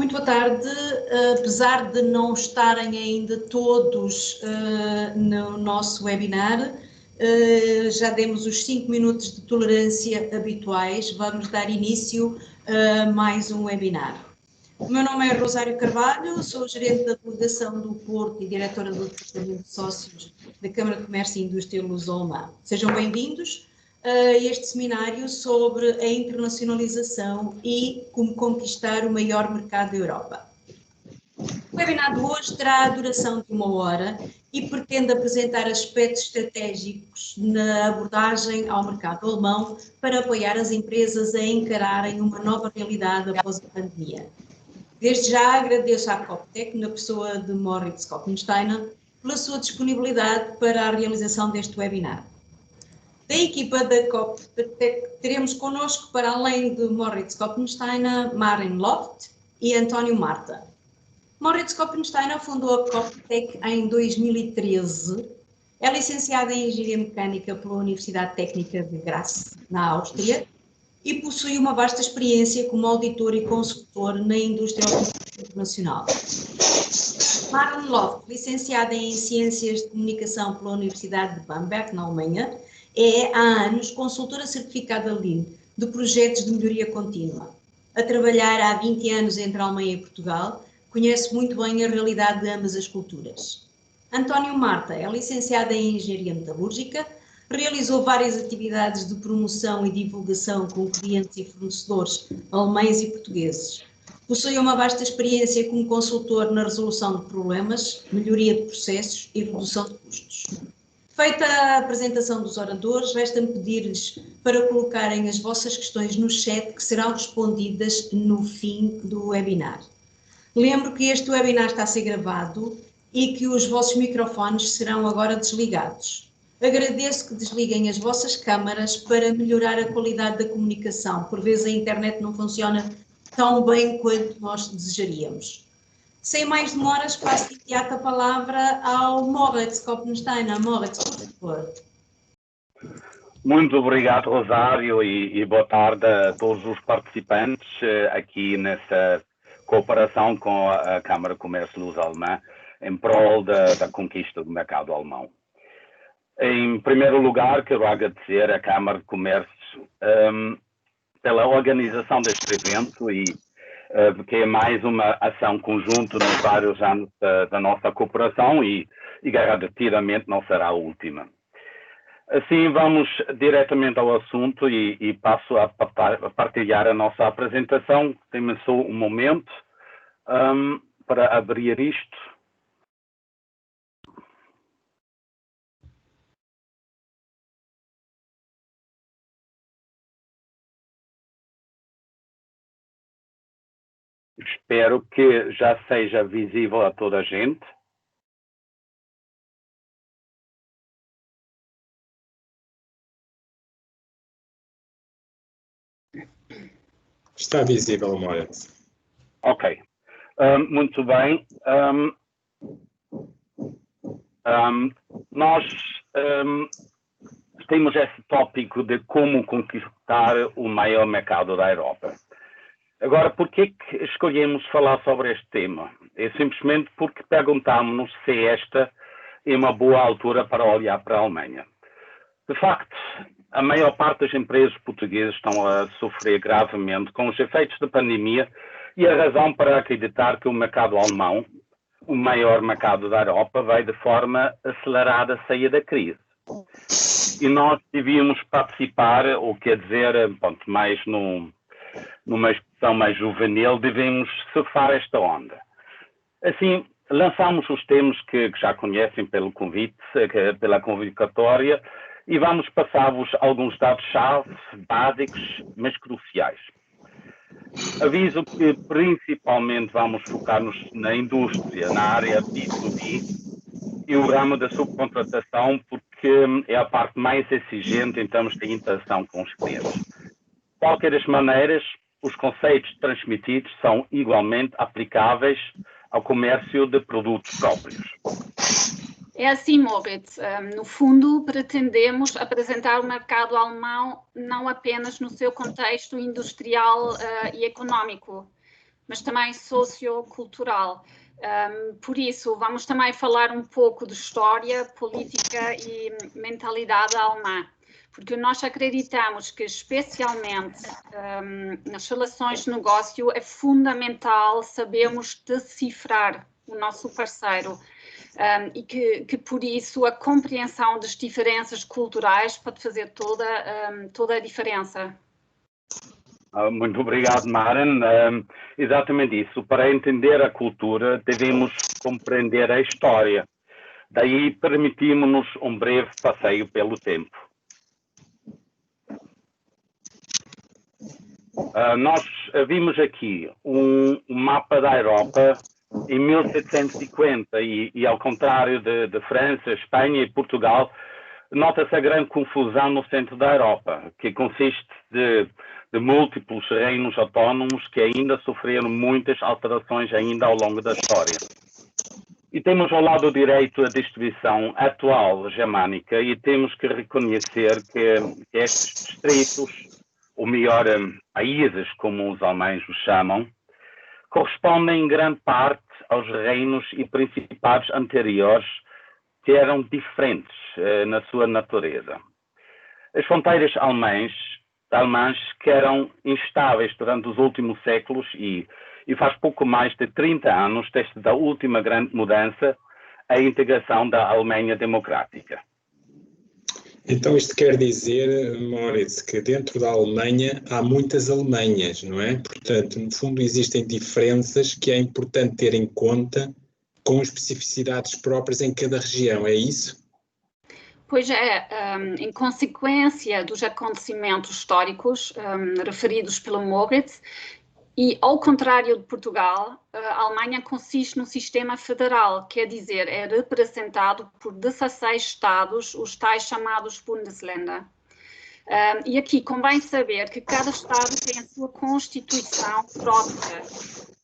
Muito boa tarde. Apesar de não estarem ainda todos no nosso webinar, já demos os 5 minutos de tolerância habituais. Vamos dar início a mais um webinar. O meu nome é Rosário Carvalho, sou gerente da delegação do Porto e diretora do Departamento de Sócios da Câmara de Comércio e Indústria Luso-Alemã. Sejam bem-vindos a este seminário sobre a internacionalização e como conquistar o maior mercado da Europa. O webinar de hoje terá a duração de 1 hora e pretende apresentar aspectos estratégicos na abordagem ao mercado alemão para apoiar as empresas a encararem uma nova realidade após a pandemia. Desde já agradeço à Coptec, na pessoa de Moritz Koppensteiner, pela sua disponibilidade para a realização deste webinar. Da equipa da Coptec teremos connosco, para além de Moritz Koppensteiner, Maren Loft e António Marta. Moritz Koppensteiner fundou a Coptec em 2013, é licenciada em Engenharia Mecânica pela Universidade Técnica de Graz, na Áustria, e possui uma vasta experiência como auditor e consultor na indústria internacional. Maren Loft, licenciada em Ciências de Comunicação pela Universidade de Bamberg, na Alemanha, é há anos consultora certificada Lean de projetos de melhoria contínua. A trabalhar há 20 anos entre a Alemanha e Portugal, conhece muito bem a realidade de ambas as culturas. António Marta é licenciada em Engenharia Metalúrgica, realizou várias atividades de promoção e divulgação com clientes e fornecedores alemães e portugueses. Possui uma vasta experiência como consultor na resolução de problemas, melhoria de processos e redução de custos. Feita a apresentação dos oradores, resta-me pedir-lhes para colocarem as vossas questões no chat, que serão respondidas no fim do webinar. Lembro que este webinar está a ser gravado e que os vossos microfones serão agora desligados. Agradeço que desliguem as vossas câmaras para melhorar a qualidade da comunicação. Por vezes a internet não funciona tão bem quanto nós desejaríamos. Sem mais demoras, passo de imediato a palavra ao Moritz Koppensteiner. Moritz, por favor. Muito obrigado, Rosário, e boa tarde a todos os participantes aqui nessa cooperação com a Câmara de Comércio Luso-Alemã em prol da conquista do mercado alemão. Em primeiro lugar, quero agradecer à Câmara de Comércio pela organização deste evento e que é mais uma ação conjunta nos vários anos da nossa cooperação e garantidamente não será a última. Assim, vamos diretamente ao assunto e passo a partilhar a nossa apresentação. Tem-me só um momento para abrir isto. Espero que já seja visível a toda a gente. Está visível, Moritz. Ok. Muito bem. Nós temos esse tópico de como conquistar o maior mercado da Europa. Agora, por que escolhemos falar sobre este tema? É simplesmente porque perguntamos-nos se esta é uma boa altura para olhar para a Alemanha. De facto, a maior parte das empresas portuguesas estão a sofrer gravemente com os efeitos da pandemia e a razão para acreditar que o mercado alemão, o maior mercado da Europa, vai de forma acelerada sair da crise. E nós devíamos participar, ou quer dizer, mais numa expressão mais juvenil, devemos surfar esta onda. Assim, lançamos os temas que já conhecem pelo convite, pela convocatória, e vamos passar-vos alguns dados-chave básicos, mas cruciais. Aviso que principalmente vamos focar-nos na indústria, na área B2B e o ramo da subcontratação, porque é a parte mais exigente em termos de interação com os clientes. De qualquer das maneiras, os conceitos transmitidos são igualmente aplicáveis ao comércio de produtos próprios. É assim, Moritz. No fundo, pretendemos apresentar o mercado alemão não apenas no seu contexto industrial e económico, mas também sociocultural. Por isso, vamos também falar um pouco de história, política e mentalidade alemã, porque nós acreditamos que, especialmente nas relações de negócio, é fundamental sabermos decifrar o nosso parceiro. E que por isso a compreensão das diferenças culturais pode fazer toda a diferença. Muito obrigado, Maren. Exatamente isso. Para entender a cultura, devemos compreender a história. Daí, permitimos-nos um breve passeio pelo tempo. Nós vimos aqui um mapa da Europa em 1750 e ao contrário de França, Espanha e Portugal, nota-se a grande confusão no centro da Europa, que consiste de múltiplos reinos autónomos que ainda sofreram muitas alterações ainda ao longo da história. E temos ao lado direito a distribuição atual germânica e temos que reconhecer que estes distritos, ou melhor, países, como os alemães os chamam, correspondem em grande parte aos reinos e principados anteriores que eram diferentes na sua natureza. As fronteiras alemãs que eram instáveis durante os últimos séculos e faz pouco mais de 30 anos desde a última grande mudança, a integração da Alemanha democrática. Então isto quer dizer, Moritz, que dentro da Alemanha há muitas Alemanhas, não é? Portanto, no fundo existem diferenças que é importante ter em conta com especificidades próprias em cada região, é isso? Pois é, em consequência dos acontecimentos históricos referidos pelo Moritz, e ao contrário de Portugal, a Alemanha consiste num sistema federal, quer dizer, é representado por 16 Estados, os tais chamados Bundesländer. E aqui convém saber que cada Estado tem a sua Constituição própria,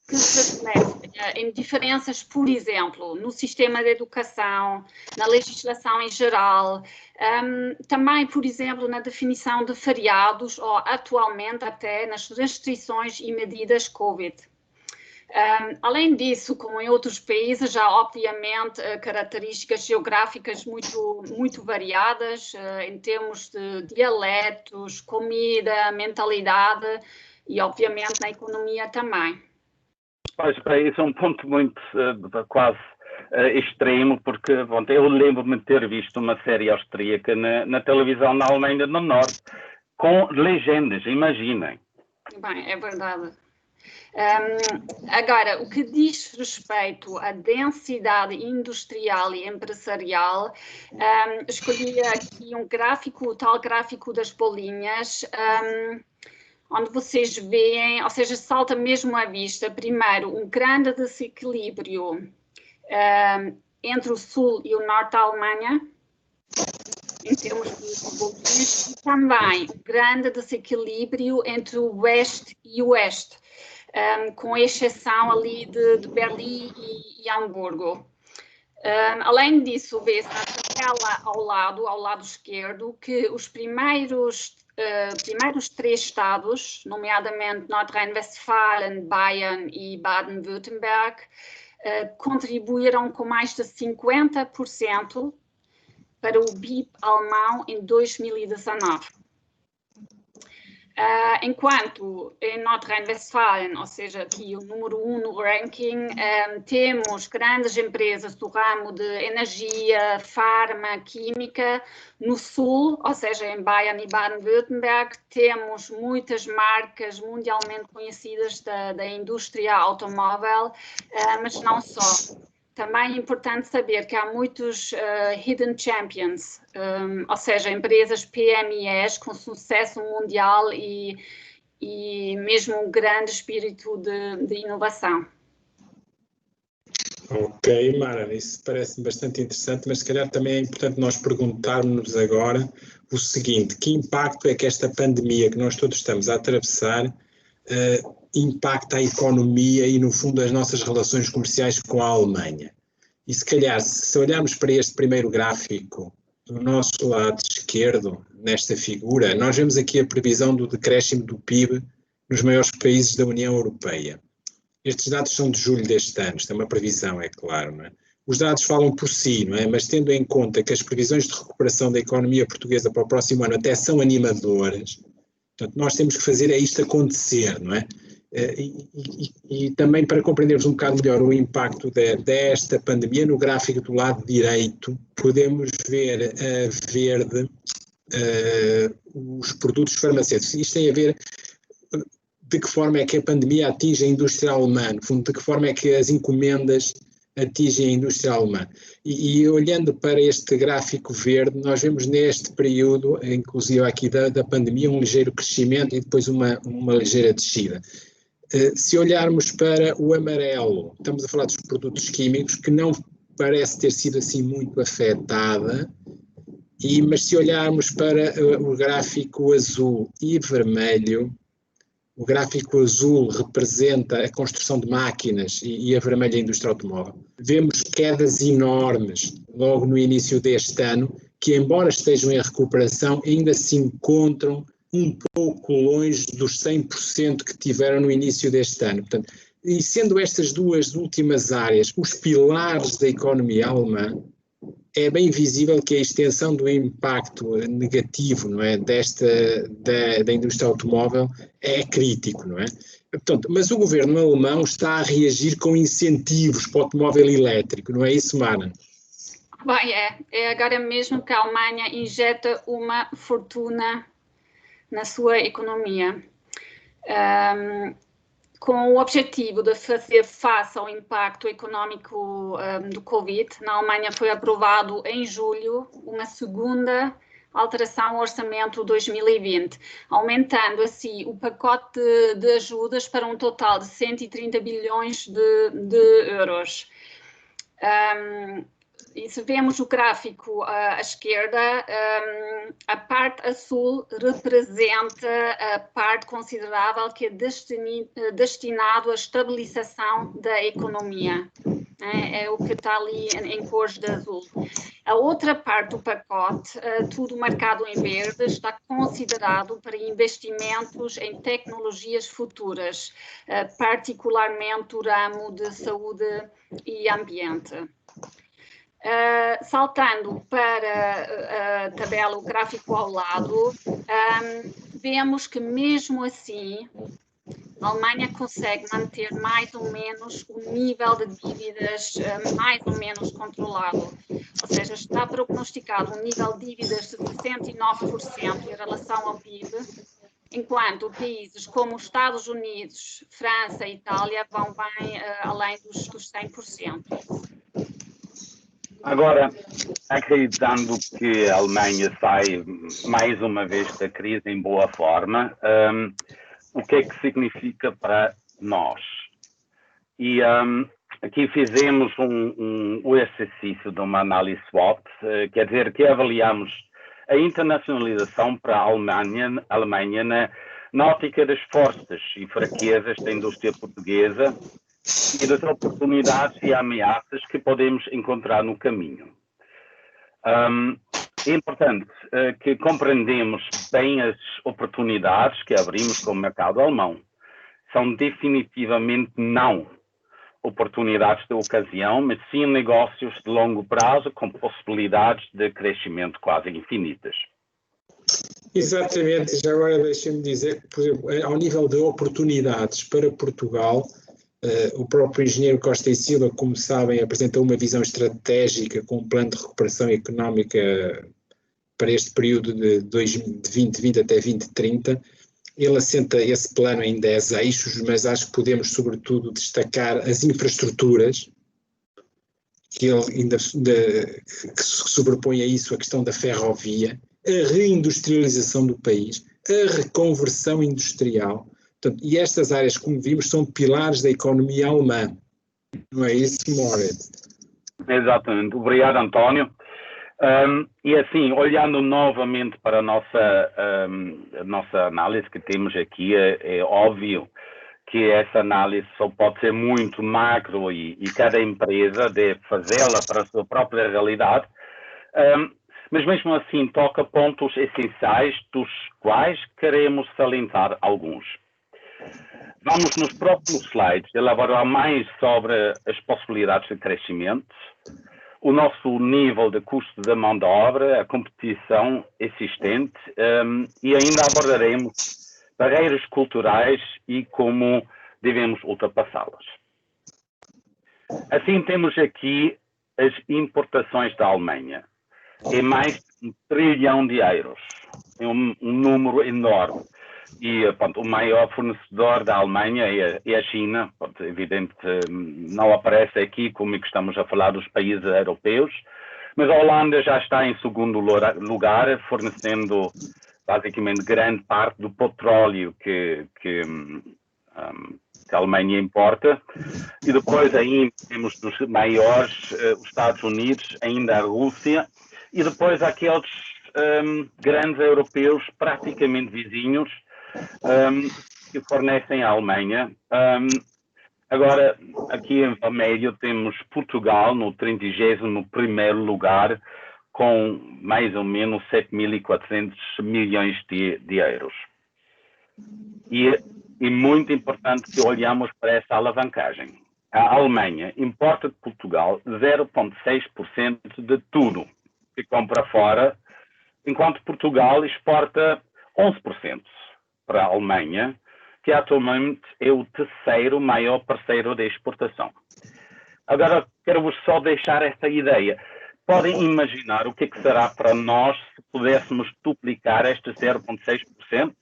que se reflete em diferenças, por exemplo, no sistema de educação, na legislação em geral, também, por exemplo, na definição de feriados ou, atualmente, até nas restrições e medidas Covid. Além disso, como em outros países, há obviamente características geográficas muito variadas em termos de dialetos, comida, mentalidade e, obviamente, na economia também. Pois, isso é um ponto muito quase extremo, porque bom, eu lembro-me de ter visto uma série austríaca na televisão na Alemanha do Norte, com legendas, imaginem. Bem, é verdade. Agora, o que diz respeito à densidade industrial e empresarial, escolhi aqui um gráfico, o tal gráfico das bolinhas, onde vocês veem, ou seja, salta mesmo à vista, primeiro, um grande desequilíbrio entre o sul e o norte da Alemanha, em termos de bolinhas, e também um grande desequilíbrio entre o oeste e o oeste, com exceção ali de Berlim e Hamburgo. Além disso, vê-se na tabela ao lado esquerdo, que os primeiros 3 estados, nomeadamente Nordrhein-Westfalen, Bayern e Baden-Württemberg, contribuíram com mais de 50% para o BIP alemão em 2019. Enquanto em Nordrhein-Westfalen, ou seja, aqui o número 1 no ranking, temos grandes empresas do ramo de energia, farma, química. No sul, ou seja, em Bayern e Baden-Württemberg, temos muitas marcas mundialmente conhecidas da indústria automóvel, mas não só. Também é importante saber que há muitos hidden champions, ou seja, empresas PMEs com sucesso mundial e mesmo um grande espírito de inovação. Ok, Mara, isso parece-me bastante interessante, mas se calhar também é importante nós perguntarmos agora o seguinte: que impacto é que esta pandemia que nós todos estamos a atravessar impacta a economia e, no fundo, as nossas relações comerciais com a Alemanha? E se calhar, se olharmos para este primeiro gráfico, do nosso lado esquerdo, nesta figura, nós vemos aqui a previsão do decréscimo do PIB nos maiores países da União Europeia. Estes dados são de julho deste ano, isto é uma previsão, é claro, não é? Os dados falam por si, não é? Mas tendo em conta que as previsões de recuperação da economia portuguesa para o próximo ano até são animadoras, portanto, nós temos que fazer isto acontecer, não é? E também para compreendermos um bocado melhor o impacto desta pandemia, no gráfico do lado direito, podemos ver a verde os produtos farmacêuticos. Isto tem a ver de que forma é que a pandemia atinge a indústria alemã, no fundo, de que forma é que as encomendas atingem a indústria alemã. E olhando para este gráfico verde, nós vemos neste período, inclusive aqui da pandemia, um ligeiro crescimento e depois uma ligeira descida. Se olharmos para o amarelo, estamos a falar dos produtos químicos, que não parece ter sido assim muito afetada, mas se olharmos para o gráfico azul e vermelho, o gráfico azul representa a construção de máquinas e a vermelha a indústria automóvel. Vemos quedas enormes logo no início deste ano, que embora estejam em recuperação, ainda se encontram um pouco longe dos 100% que tiveram no início deste ano. Portanto, e sendo estas duas últimas áreas os pilares da economia alemã, é bem visível que a extensão do impacto negativo, não é, da indústria automóvel é crítico, não é? Portanto, mas o governo alemão está a reagir com incentivos para o automóvel elétrico, não é isso, Mara? Bem, é agora mesmo que a Alemanha injeta uma fortuna na sua economia. Com o objetivo de fazer face ao impacto econômico do Covid, na Alemanha foi aprovado em julho uma segunda alteração ao orçamento 2020, aumentando assim o pacote de ajudas para um total de 130 bilhões de euros. E se vemos o gráfico à esquerda, a parte azul representa a parte considerável que é destinado à estabilização da economia. É o que está ali em cores de azul. A outra parte do pacote, tudo marcado em verde, está considerado para investimentos em tecnologias futuras, particularmente o ramo de saúde e ambiente. Saltando para a tabela, o gráfico ao lado, vemos que mesmo assim a Alemanha consegue manter mais ou menos o nível de dívidas mais ou menos controlado. Ou seja, está prognosticado um nível de dívidas de 69% em relação ao PIB, enquanto países como os Estados Unidos, França e Itália vão bem além dos 100%. Agora, acreditando que a Alemanha sai mais uma vez da crise em boa forma, o que é que significa para nós? E aqui fizemos o exercício de uma análise SWOT, quer dizer que avaliamos a internacionalização para a Alemanha na ótica das forças e fraquezas da indústria portuguesa e das oportunidades e ameaças que podemos encontrar no caminho. É importante que compreendemos bem as oportunidades que abrimos com o mercado alemão. São definitivamente não oportunidades de ocasião, mas sim negócios de longo prazo com possibilidades de crescimento quase infinitas. Exatamente, já agora deixem-me dizer que, por exemplo, ao nível de oportunidades para Portugal, o próprio engenheiro Costa e Silva, como sabem, apresentou uma visão estratégica com um plano de recuperação económica para este período de 2020 até 2030. Ele assenta esse plano em 10 eixos, mas acho que podemos, sobretudo, destacar as infraestruturas, que ele ainda que se sobrepõe a isso a questão da ferrovia, a reindustrialização do país, a reconversão industrial. Portanto, e estas áreas, como vimos, são pilares da economia alemã. Não é isso, Moritz? Exatamente. Obrigado, António. E assim, olhando novamente para a nossa análise que temos aqui, é óbvio que essa análise só pode ser muito macro e cada empresa deve fazê-la para a sua própria realidade, mas mesmo assim toca pontos essenciais dos quais queremos salientar alguns. Vamos nos próximos slides elaborar mais sobre as possibilidades de crescimento, o nosso nível de custo da mão de obra, a competição existente e ainda abordaremos barreiras culturais e como devemos ultrapassá-las. Assim, temos aqui as importações da Alemanha. É mais de 1 trilhão de euros. É um número enorme. E pronto, o maior fornecedor da Alemanha é a China. Pronto, evidente, não aparece aqui como é que estamos a falar dos países europeus, mas a Holanda já está em segundo lugar, fornecendo basicamente grande parte do petróleo que a Alemanha importa. E depois aí temos dos maiores os Estados Unidos, ainda a Rússia, e depois aqueles grandes europeus praticamente vizinhos que fornecem à Alemanha. Agora, aqui em médio temos Portugal no 31º lugar, com mais ou menos 7.400 milhões de euros. E é muito importante que olhamos para essa alavancagem. A Alemanha importa de Portugal 0,6% de tudo que compra fora, enquanto Portugal exporta 11% para a Alemanha, que atualmente é o terceiro maior parceiro de exportação. Agora, quero-vos só deixar esta ideia. Podem imaginar o que é que será para nós se pudéssemos duplicar este 0,6%?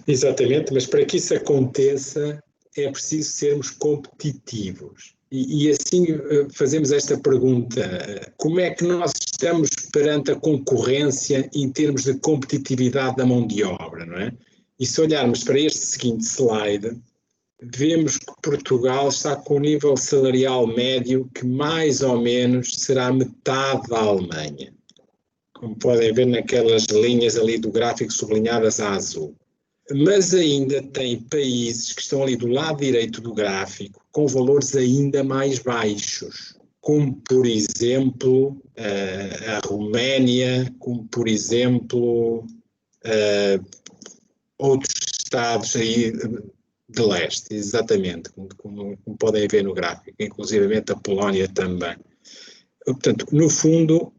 Exatamente, mas para que isso aconteça é preciso sermos competitivos. E assim fazemos esta pergunta: como é que nós estamos perante a concorrência em termos de competitividade da mão de obra, não é? E se olharmos para este seguinte slide, vemos que Portugal está com um nível salarial médio que mais ou menos será metade da Alemanha, como podem ver naquelas linhas ali do gráfico sublinhadas a azul. Mas ainda tem países que estão ali do lado direito do gráfico com valores ainda mais baixos, como por exemplo a Roménia, como por exemplo outros estados aí de leste, exatamente, como podem ver no gráfico, inclusive a Polónia também. Portanto, no fundo,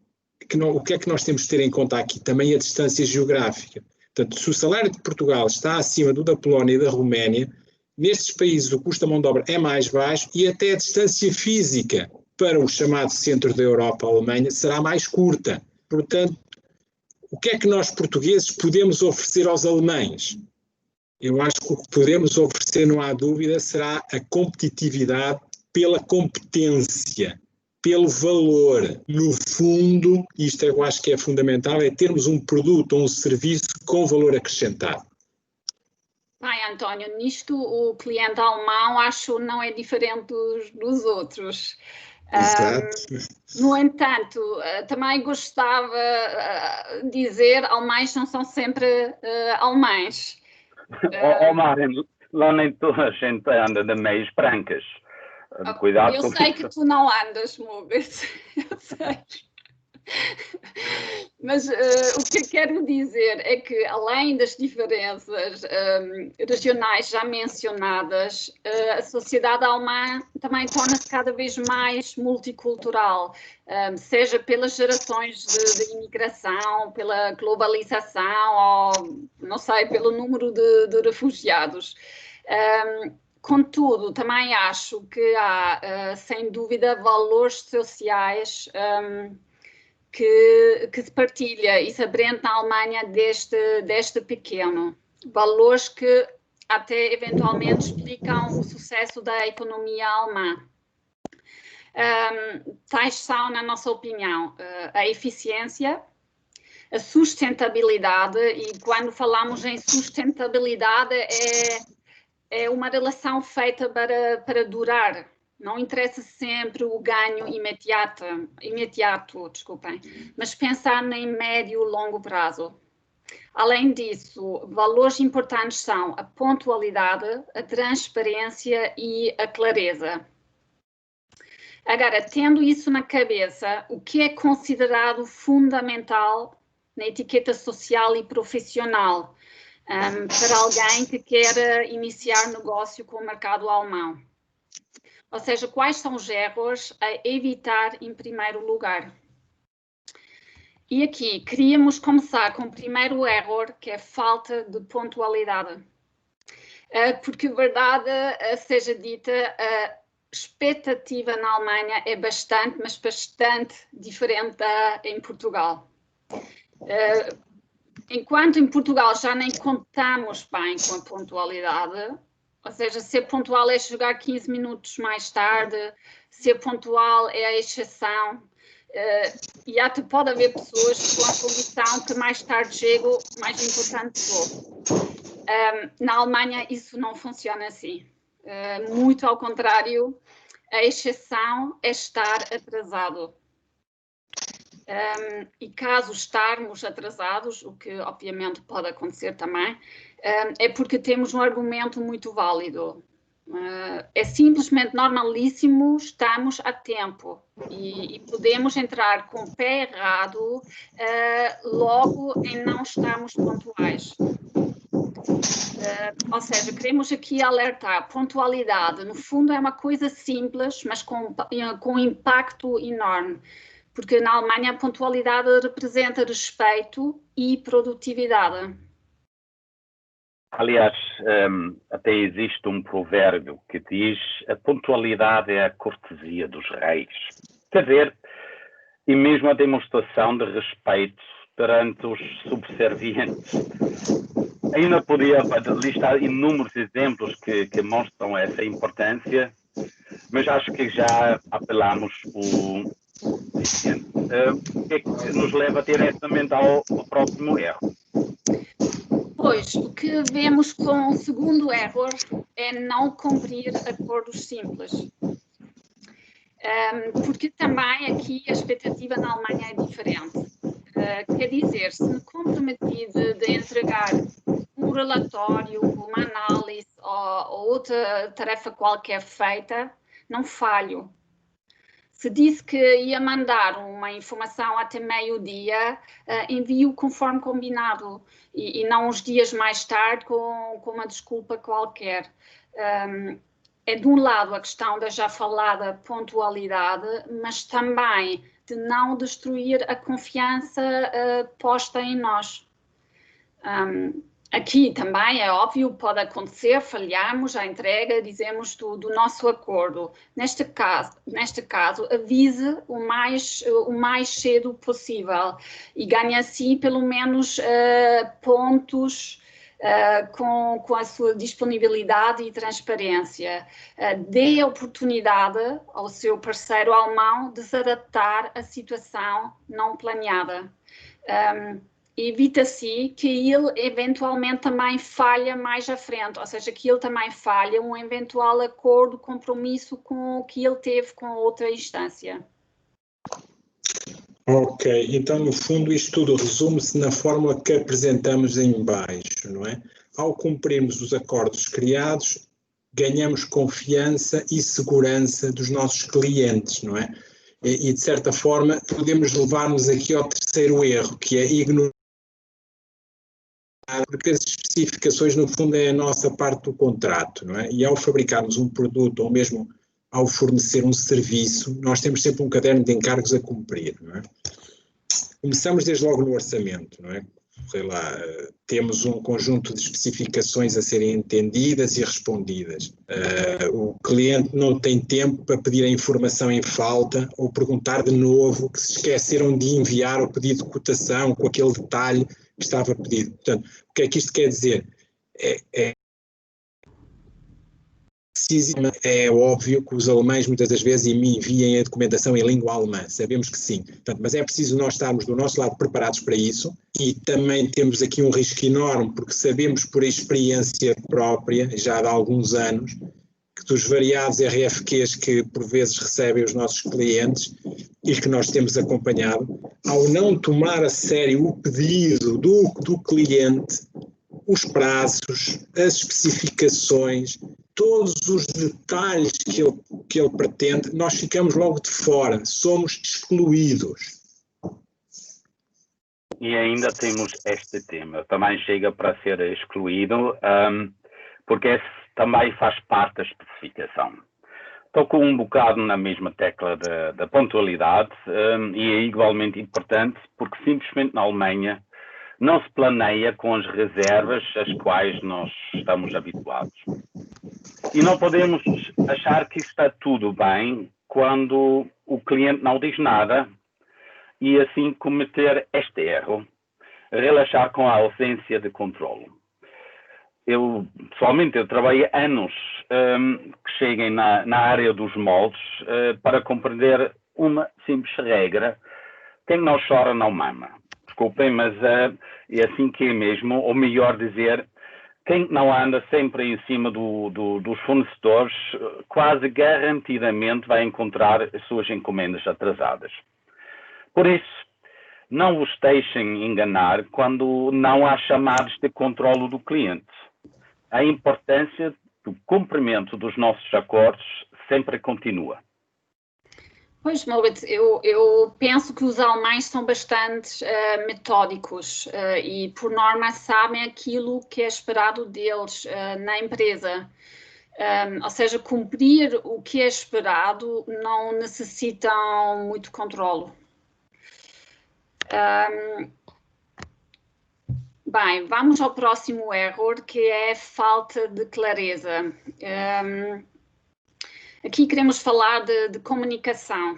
o que é que nós temos de ter em conta aqui? Também a distância geográfica. Portanto, se o salário de Portugal está acima do da Polónia e da Roménia, nestes países o custo da mão de obra é mais baixo e até a distância física para o chamado centro da Europa, a Alemanha, será mais curta. Portanto, o que é que nós portugueses podemos oferecer aos alemães? Eu acho que o que podemos oferecer, não há dúvida, será a competitividade pela competência, pelo valor. No fundo, isto eu acho que é fundamental, é termos um produto ou um serviço com valor acrescentado. Bem, António, nisto o cliente alemão acho não é diferente dos outros. Exato. No entanto, também gostava de dizer que alemães não são sempre alemães. Mário, lá nem toda a gente anda de meias brancas. Cuidado eu com sei isso. que tu não andas, Mugas, eu sei. Mas o que eu quero dizer é que, além das diferenças regionais já mencionadas, a sociedade alemã também torna-se cada vez mais multicultural, seja pelas gerações de imigração, pela globalização ou, não sei, pelo número de refugiados. Contudo, também acho que há, sem dúvida, valores sociais que se partilha e se aprende na Alemanha desde pequeno. Valores que até eventualmente explicam o sucesso da economia alemã. Tais são, na nossa opinião, a eficiência, a sustentabilidade, e quando falamos em sustentabilidade é uma relação feita para durar. Não interessa sempre o ganho imediato, desculpem, mas pensar em médio e longo prazo. Além disso, valores importantes são a pontualidade, a transparência e a clareza. Agora, tendo isso na cabeça, o que é considerado fundamental na etiqueta social e profissional? para alguém que quer iniciar negócio com o mercado alemão. Ou seja, quais são os erros a evitar em primeiro lugar? E aqui, queríamos começar com o primeiro erro, que é falta de pontualidade. Porque, verdade seja dita, a expectativa na Alemanha é bastante, mas bastante diferente em Portugal. Enquanto em Portugal já nem contamos bem com a pontualidade, ou seja, ser pontual é chegar 15 minutos mais tarde, ser pontual é a exceção. E até pode haver pessoas com a condição que mais tarde chego, mais importante sou. Na Alemanha isso não funciona assim. Muito ao contrário, a exceção é estar atrasado. E caso estarmos atrasados, o que obviamente pode acontecer também, é porque temos um argumento muito válido. É simplesmente normalíssimo, estamos a tempo e podemos entrar com o pé errado logo em não estarmos pontuais. Ou seja, queremos aqui alertar, pontualidade, no fundo é uma coisa simples, mas com um impacto enorme, porque na Alemanha a pontualidade representa respeito e produtividade. Aliás, até existe um provérbio que diz: a pontualidade é a cortesia dos reis. Quer dizer, e mesmo a demonstração de respeito perante os subservientes. Ainda podia listar inúmeros exemplos que mostram essa importância, mas acho que já apelamos o suficiente. O que é que nos leva diretamente ao próximo erro? Pois, o que vemos com o segundo erro é não cumprir acordos simples. Porque também aqui a expectativa na Alemanha é diferente. Quer dizer, se me comprometi de entregar um relatório, uma análise ou outra tarefa qualquer feita, não falho. Se disse que ia mandar uma informação até meio-dia, envio conforme combinado e não uns dias mais tarde com uma desculpa qualquer. É de um lado a questão da já falada pontualidade, mas também de não destruir a confiança posta em nós. Aqui também é óbvio, pode acontecer, falhamos a entrega, dizemos do nosso acordo. Neste caso, avise o mais cedo possível e ganhe assim pelo menos pontos com a sua disponibilidade e transparência. Dê a oportunidade ao seu parceiro alemão de se adaptar à situação não planeada. Evita-se que ele eventualmente também falha mais à frente, ou seja, que ele também falha um eventual acordo, compromisso com o que ele teve com outra instância. Ok, então no fundo isto tudo resume-se na fórmula que apresentamos em baixo, não é? Ao cumprirmos os acordos criados, ganhamos confiança e segurança dos nossos clientes, não é? E de certa forma podemos levar-nos aqui ao terceiro erro, que é ignorar, porque as especificações no fundo é a nossa parte do contrato, não é? E ao fabricarmos um produto ou mesmo ao fornecer um serviço, nós temos sempre um caderno de encargos a cumprir, não é? Começamos desde logo no orçamento, não é? Sei lá, temos um conjunto de especificações a serem entendidas e respondidas. O cliente não tem tempo para pedir a informação em falta ou perguntar de novo que se esqueceram de enviar o pedido de cotação com aquele detalhe que estava pedido. Portanto, o que é que isto quer dizer? É óbvio que os alemães muitas das vezes me enviem a documentação em língua alemã, sabemos que sim, portanto, mas é preciso nós estarmos do nosso lado preparados para isso e também temos aqui um risco enorme porque sabemos por experiência própria, já há alguns anos, que dos variados RFQs que por vezes recebem os nossos clientes e que nós temos acompanhado, ao não tomar a sério o pedido do cliente, os prazos, as especificações, todos os detalhes que ele pretende, nós ficamos logo de fora, somos excluídos. e ainda temos este tema. Também chega para ser excluído, porque esse também faz parte da especificação. Toco um bocado na mesma tecla da pontualidade, e é igualmente importante porque simplesmente na Alemanha não se planeia com as reservas às quais nós estamos habituados. E não podemos achar que está tudo bem quando o cliente não diz nada e assim cometer este erro, relaxar com a ausência de controle. Pessoalmente, eu trabalhei anos que cheguem na área dos moldes para compreender uma simples regra: quem não chora não mama. Desculpem, mas é assim que é mesmo, ou melhor dizer, quem não anda sempre em cima dos fornecedores, quase garantidamente vai encontrar as suas encomendas atrasadas. Por isso, não vos deixem enganar quando não há chamados de controlo do cliente. A importância do cumprimento dos nossos acordos sempre continua. Pois, Moritz, eu penso que os alemães são bastante metódicos e, por norma, sabem aquilo que é esperado deles na empresa. Ou seja, cumprir o que é esperado não necessitam muito controlo. Bem, vamos ao próximo erro, que é falta de clareza. Aqui queremos falar de comunicação,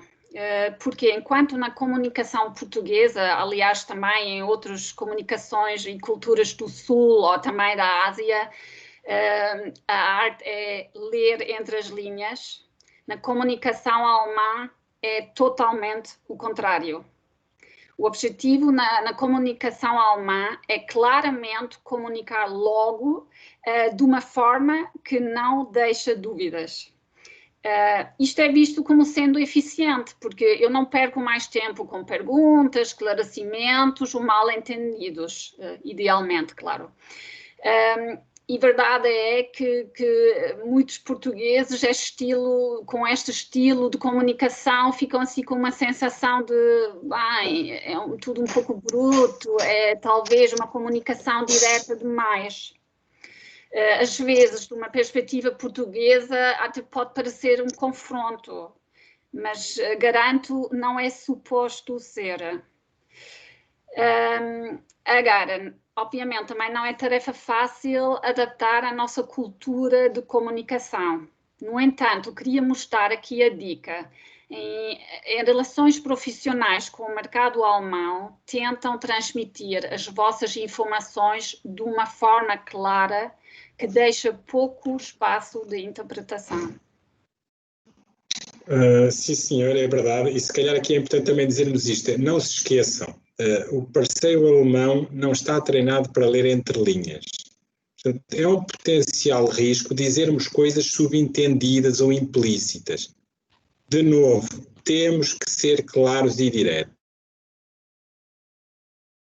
porque enquanto na comunicação portuguesa, aliás também em outras comunicações e culturas do Sul ou também da Ásia, a arte é ler entre as linhas, na comunicação alemã é totalmente o contrário. O objetivo na comunicação alemã é claramente comunicar logo de uma forma que não deixa dúvidas. Isto é visto como sendo eficiente, porque eu não perco mais tempo com perguntas, esclarecimentos ou mal-entendidos, idealmente, claro. E verdade é que muitos portugueses com este estilo de comunicação ficam assim com uma sensação de tudo um pouco bruto, é talvez uma comunicação direta demais. Às vezes, de uma perspectiva portuguesa, até pode parecer um confronto, mas garanto, não é suposto ser. Agora, obviamente, também não é tarefa fácil adaptar a nossa cultura de comunicação. No entanto, queria mostrar aqui a dica. Em relações profissionais com o mercado alemão, tentam transmitir as vossas informações de uma forma clara que deixa pouco espaço de interpretação. Sim, senhor, é verdade. E se calhar aqui é importante também dizermos isto: não se esqueçam, o parceiro alemão não está treinado para ler entre linhas. Portanto, é um potencial risco dizermos coisas subentendidas ou implícitas. De novo, temos que ser claros e diretos.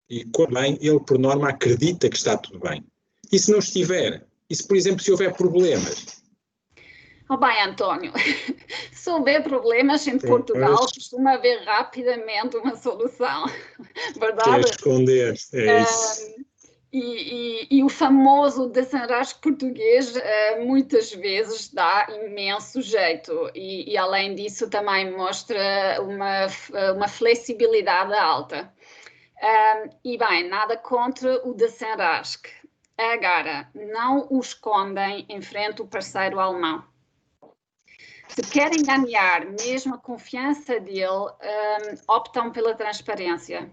E, quando bem, ele, por norma, acredita que está tudo bem. E se não estiver? E se, por exemplo, se houver problemas? Oh, bem, António, se houver problemas em Portugal, costuma haver rapidamente uma solução, verdade? Quer esconder, é isso. E o famoso desenrasque português muitas vezes dá imenso jeito e além disso também mostra uma flexibilidade alta. E bem, nada contra o desenrasque. Agora, não o escondem em frente ao parceiro alemão. Se querem ganhar mesmo a confiança dele, optam pela transparência.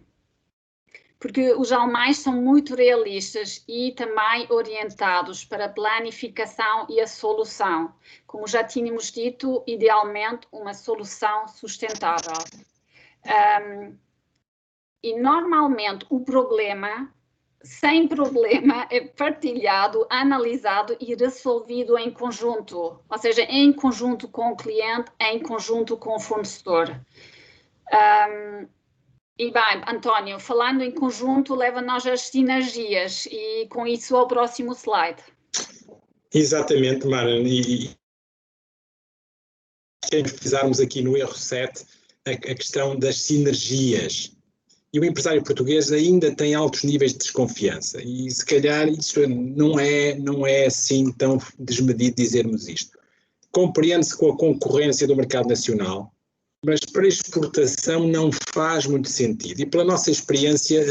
Porque os alemães são muito realistas e também orientados para a planificação e a solução. Como já tínhamos dito, idealmente uma solução sustentável. E normalmente o problema, sem problema, é partilhado, analisado e resolvido em conjunto. Ou seja, em conjunto com o cliente, em conjunto com o fornecedor. E bem, António, falando em conjunto, leva-nos às sinergias e com isso ao próximo slide. Exatamente, Mara. E queremos pisarmos aqui no erro 7 a questão das sinergias. E o empresário português ainda tem altos níveis de desconfiança. E se calhar isso não é assim tão desmedido dizermos isto. Compreende-se com a concorrência do mercado nacional, mas para exportação não faz muito sentido. E pela nossa experiência,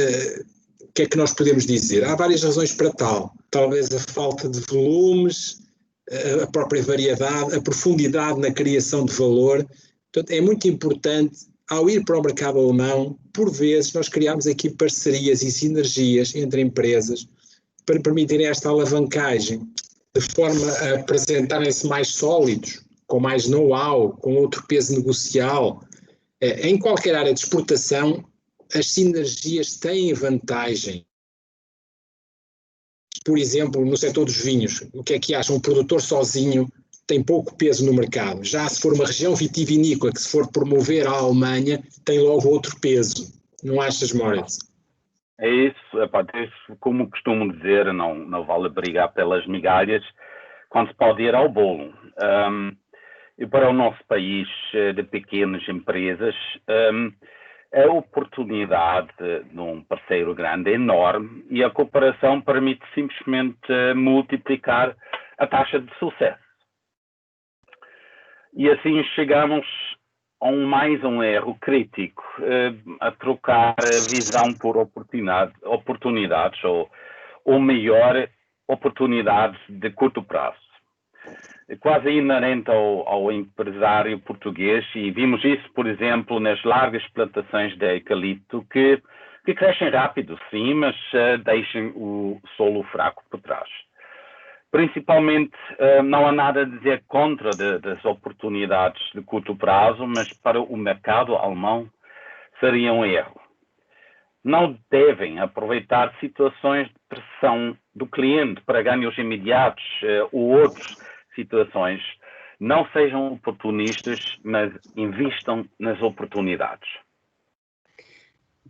o que é que nós podemos dizer? Há várias razões para tal. Talvez a falta de volumes, a própria variedade, a profundidade na criação de valor. Portanto, é muito importante, ao ir para o mercado alemão, por vezes nós criamos aqui parcerias e sinergias entre empresas para permitir esta alavancagem, de forma a apresentarem-se mais sólidos, com mais know-how, com outro peso negocial. Em qualquer área de exportação, as sinergias têm vantagem. Por exemplo, no setor dos vinhos, o que é que acham? Um produtor sozinho tem pouco peso no mercado. Já se for uma região vitivinícola, que se for promover a Alemanha, tem logo outro peso. Não achas, Moritz? É isso, como costumo dizer, não vale brigar pelas migalhas quando se pode ir ao bolo. E para o nosso país de pequenas empresas, a oportunidade de um parceiro grande é enorme e a cooperação permite simplesmente multiplicar a taxa de sucesso. E assim chegamos a mais um erro crítico, a trocar a visão por oportunidades, ou melhor, oportunidades de curto prazo. É quase inerente ao empresário português, e vimos isso, por exemplo, nas largas plantações de eucalipto, que crescem rápido, sim, mas deixam o solo fraco por trás. Principalmente, não há nada a dizer contra das oportunidades de curto prazo, mas para o mercado alemão seria um erro. Não devem aproveitar situações de pressão do cliente para ganhos imediatos ou outras situações. Não sejam oportunistas, mas invistam nas oportunidades.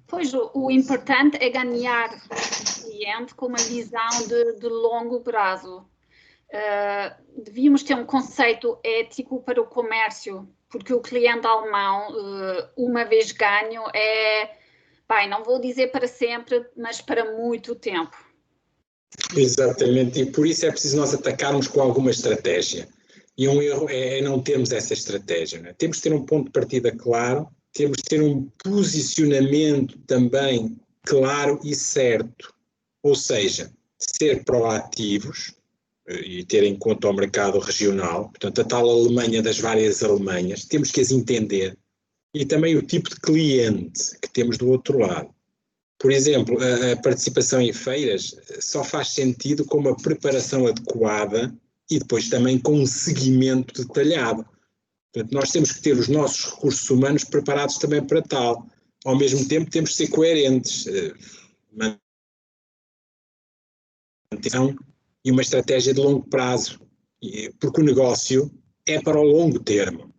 Pois, o importante é ganhar o cliente com uma visão de longo prazo. Devíamos ter um conceito ético para o comércio, porque o cliente alemão, uma vez ganho, não vou dizer para sempre, mas para muito tempo. Exatamente, e por isso é preciso nós atacarmos com alguma estratégia. E um erro é não termos essa estratégia. Não é? Temos de ter um ponto de partida claro, temos de ter um posicionamento também claro e certo. Ou seja, ser proativos e ter em conta o mercado regional, portanto, a tal Alemanha das várias Alemanhas, temos que as entender. E também o tipo de cliente que temos do outro lado. Por exemplo, a participação em feiras só faz sentido com uma preparação adequada e depois também com um seguimento detalhado. Portanto, nós temos que ter os nossos recursos humanos preparados também para tal. Ao mesmo tempo, temos que ser coerentes. E uma estratégia de longo prazo, porque o negócio é para o longo termo.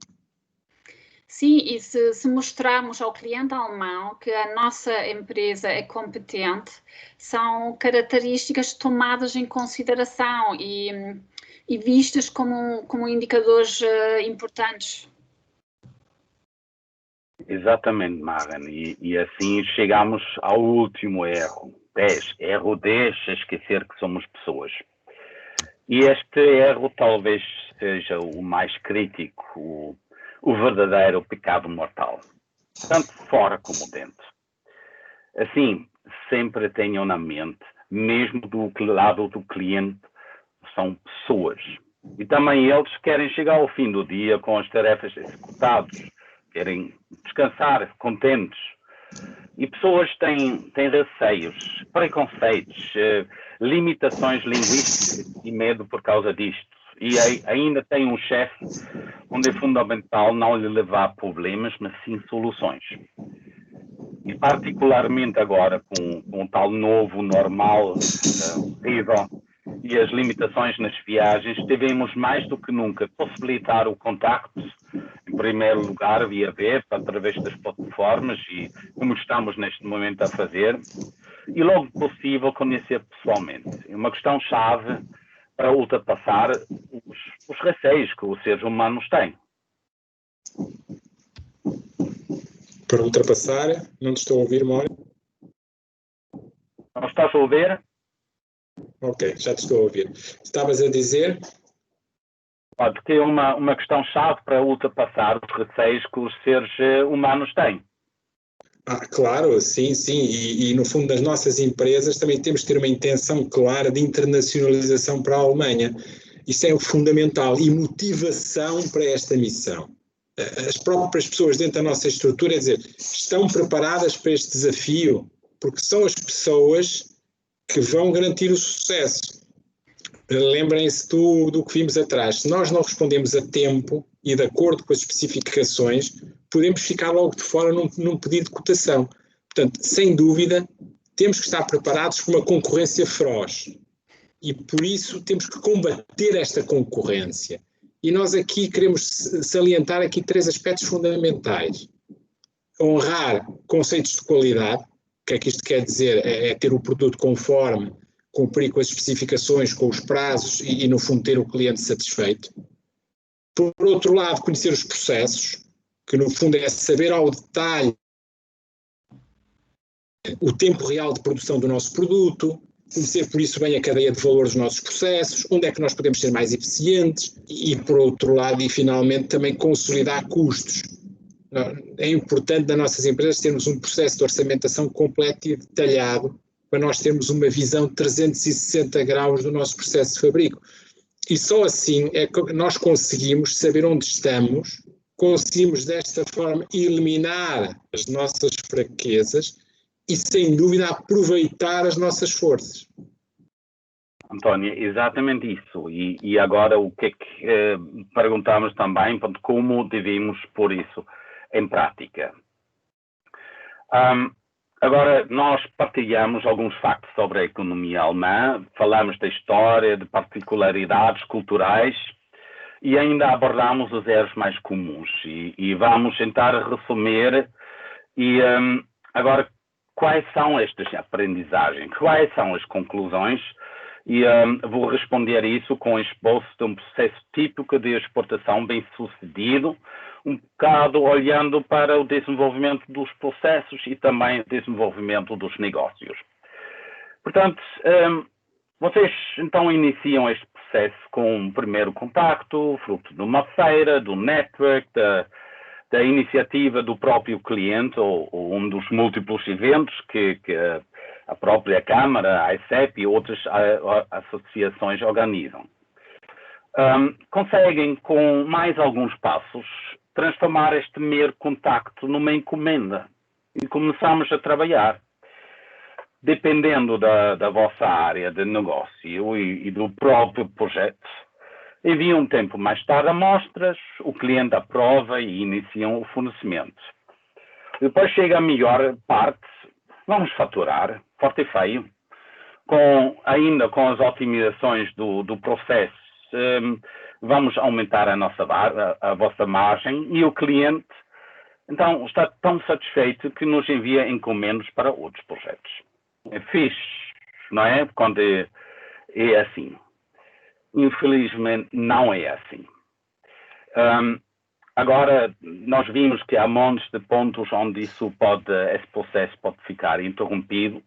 Sim, e se mostrarmos ao cliente alemão que a nossa empresa é competente, são características tomadas em consideração e vistas como indicadores importantes. Exatamente, Maren, e assim chegamos ao último erro. Erro 10, esquecer que somos pessoas. E este erro talvez seja o mais crítico, o verdadeiro pecado mortal, tanto fora como dentro. Assim, sempre tenham na mente, mesmo do lado do cliente, são pessoas. E também eles querem chegar ao fim do dia com as tarefas executadas, querem descansar, contentes. E pessoas têm receios, preconceitos, limitações linguísticas e medo por causa disto. E ainda tem um chefe onde é fundamental não lhe levar problemas, mas sim soluções. E particularmente agora com o tal novo normal horrível e as limitações nas viagens, devemos mais do que nunca possibilitar o contacto, em primeiro lugar via web, através das plataformas e como estamos neste momento a fazer, e logo possível conhecer pessoalmente. É uma questão-chave para ultrapassar os receios que os seres humanos têm. Para ultrapassar, não te estou a ouvir, Mónica. Não estás a ouvir? Ok, já te estou a ouvir. Estavas a dizer? Pode ter uma questão-chave para ultrapassar os receios que os seres humanos têm. Claro, sim, sim. E no fundo das nossas empresas também temos que ter uma intenção clara de internacionalização para a Alemanha. Isso é o fundamental e motivação para esta missão. As próprias pessoas dentro da nossa estrutura, é dizer, estão preparadas para este desafio, porque são as pessoas que vão garantir o sucesso. Lembrem-se do que vimos atrás. Se nós não respondemos a tempo e de acordo com as especificações, podemos ficar logo de fora num pedido de cotação. Portanto, sem dúvida, temos que estar preparados para uma concorrência feroz. E por isso temos que combater esta concorrência. E nós aqui queremos salientar aqui 3 aspectos fundamentais. Honrar conceitos de qualidade. O que é que isto quer dizer? É ter o produto conforme, cumprir com as especificações, com os prazos e no fundo, ter o cliente satisfeito. Por outro lado, conhecer os processos, que no fundo é saber ao detalhe o tempo real de produção do nosso produto, conhecer por isso bem a cadeia de valor dos nossos processos, onde é que nós podemos ser mais eficientes e por outro lado, e finalmente, também consolidar custos. É importante nas nossas empresas termos um processo de orçamentação completo e detalhado para nós termos uma visão de 360 graus do nosso processo de fabrico. E só assim é que nós conseguimos saber onde estamos, conseguimos desta forma eliminar as nossas fraquezas e, sem dúvida, aproveitar as nossas forças. António, exatamente isso. E agora o que é que perguntamos também, como devemos pôr isso em prática. Agora, nós partilhamos alguns factos sobre a economia alemã, falamos da história, de particularidades culturais e ainda abordamos os erros mais comuns. E vamos tentar resumir. Agora, quais são estas aprendizagens? Quais são as conclusões? E vou responder isso com o esboço de um processo típico de exportação bem-sucedido, um bocado olhando para o desenvolvimento dos processos e também o desenvolvimento dos negócios. Portanto, vocês então iniciam este processo com um primeiro contacto, fruto de uma feira, do network, da iniciativa do próprio cliente ou um dos múltiplos eventos que a própria Câmara, a ICEP e outras associações organizam. Conseguem, com mais alguns passos, transformar este mero contacto numa encomenda e começamos a trabalhar. Dependendo da vossa área de negócio e do próprio projeto, enviam um tempo mais tarde amostras, o cliente aprova e iniciam o fornecimento. Depois chega a melhor parte, vamos faturar, forte e feio, ainda com as otimizações do processo, vamos aumentar a vossa margem e o cliente, então, está tão satisfeito que nos envia encomendas para outros projetos. É fixe, não é? Quando é assim. Infelizmente, não é assim. Agora, nós vimos que há montes de pontos onde esse processo pode ficar interrompido.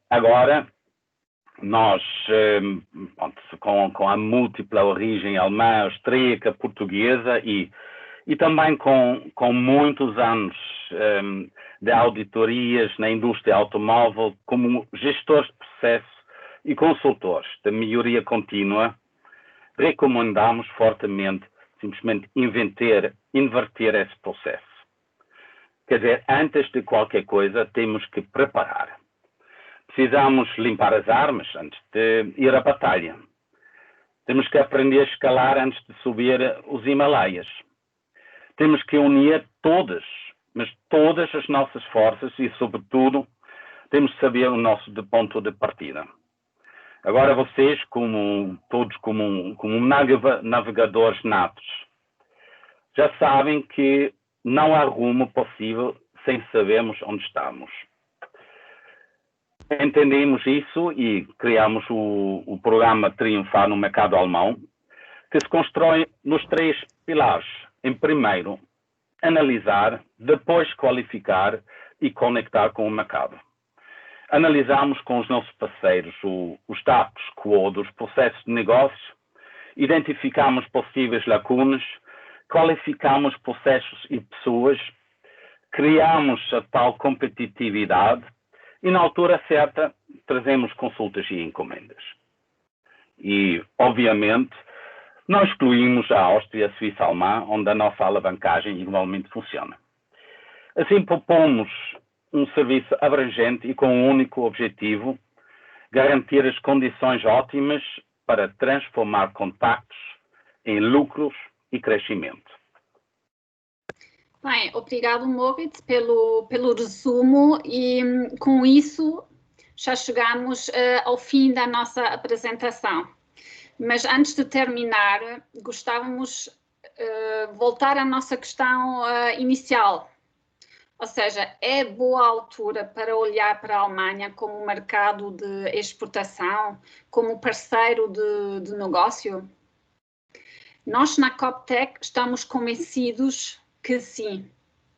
Agora, nós, com a múltipla origem alemã, austríaca, portuguesa e também com muitos anos de auditorias na indústria automóvel, como gestores de processo e consultores de melhoria contínua, recomendamos fortemente simplesmente inverter esse processo. Quer dizer, antes de qualquer coisa, temos que preparar. Precisamos limpar as armas antes de ir à batalha. Temos que aprender a escalar antes de subir os Himalaias. Temos que unir todas as nossas forças e, sobretudo, temos que saber o nosso ponto de partida. Agora vocês, todos como navegadores natos, já sabem que não há rumo possível sem sabermos onde estamos. Entendemos isso e criamos o programa Triunfar no Mercado Alemão, que se constrói nos 3 pilares. Em primeiro, analisar, depois qualificar e conectar com o mercado. Analisamos com os nossos parceiros o status quo dos processos de negócio, identificamos possíveis lacunas, qualificamos processos e pessoas, criamos a tal competitividade e, na altura certa, trazemos consultas e encomendas. E, obviamente, não excluímos a Áustria, a Suíça alemã, onde a nossa alavancagem igualmente funciona. Assim, propomos um serviço abrangente e com um único objetivo: garantir as condições ótimas para transformar contactos em lucros e crescimento. Bem, obrigado, Moritz, pelo resumo, e com isso já chegamos ao fim da nossa apresentação. Mas antes de terminar, gostávamos voltar à nossa questão inicial. Ou seja, é boa altura para olhar para a Alemanha como mercado de exportação, como parceiro de negócio? Nós na Coptec estamos convencidos que sim.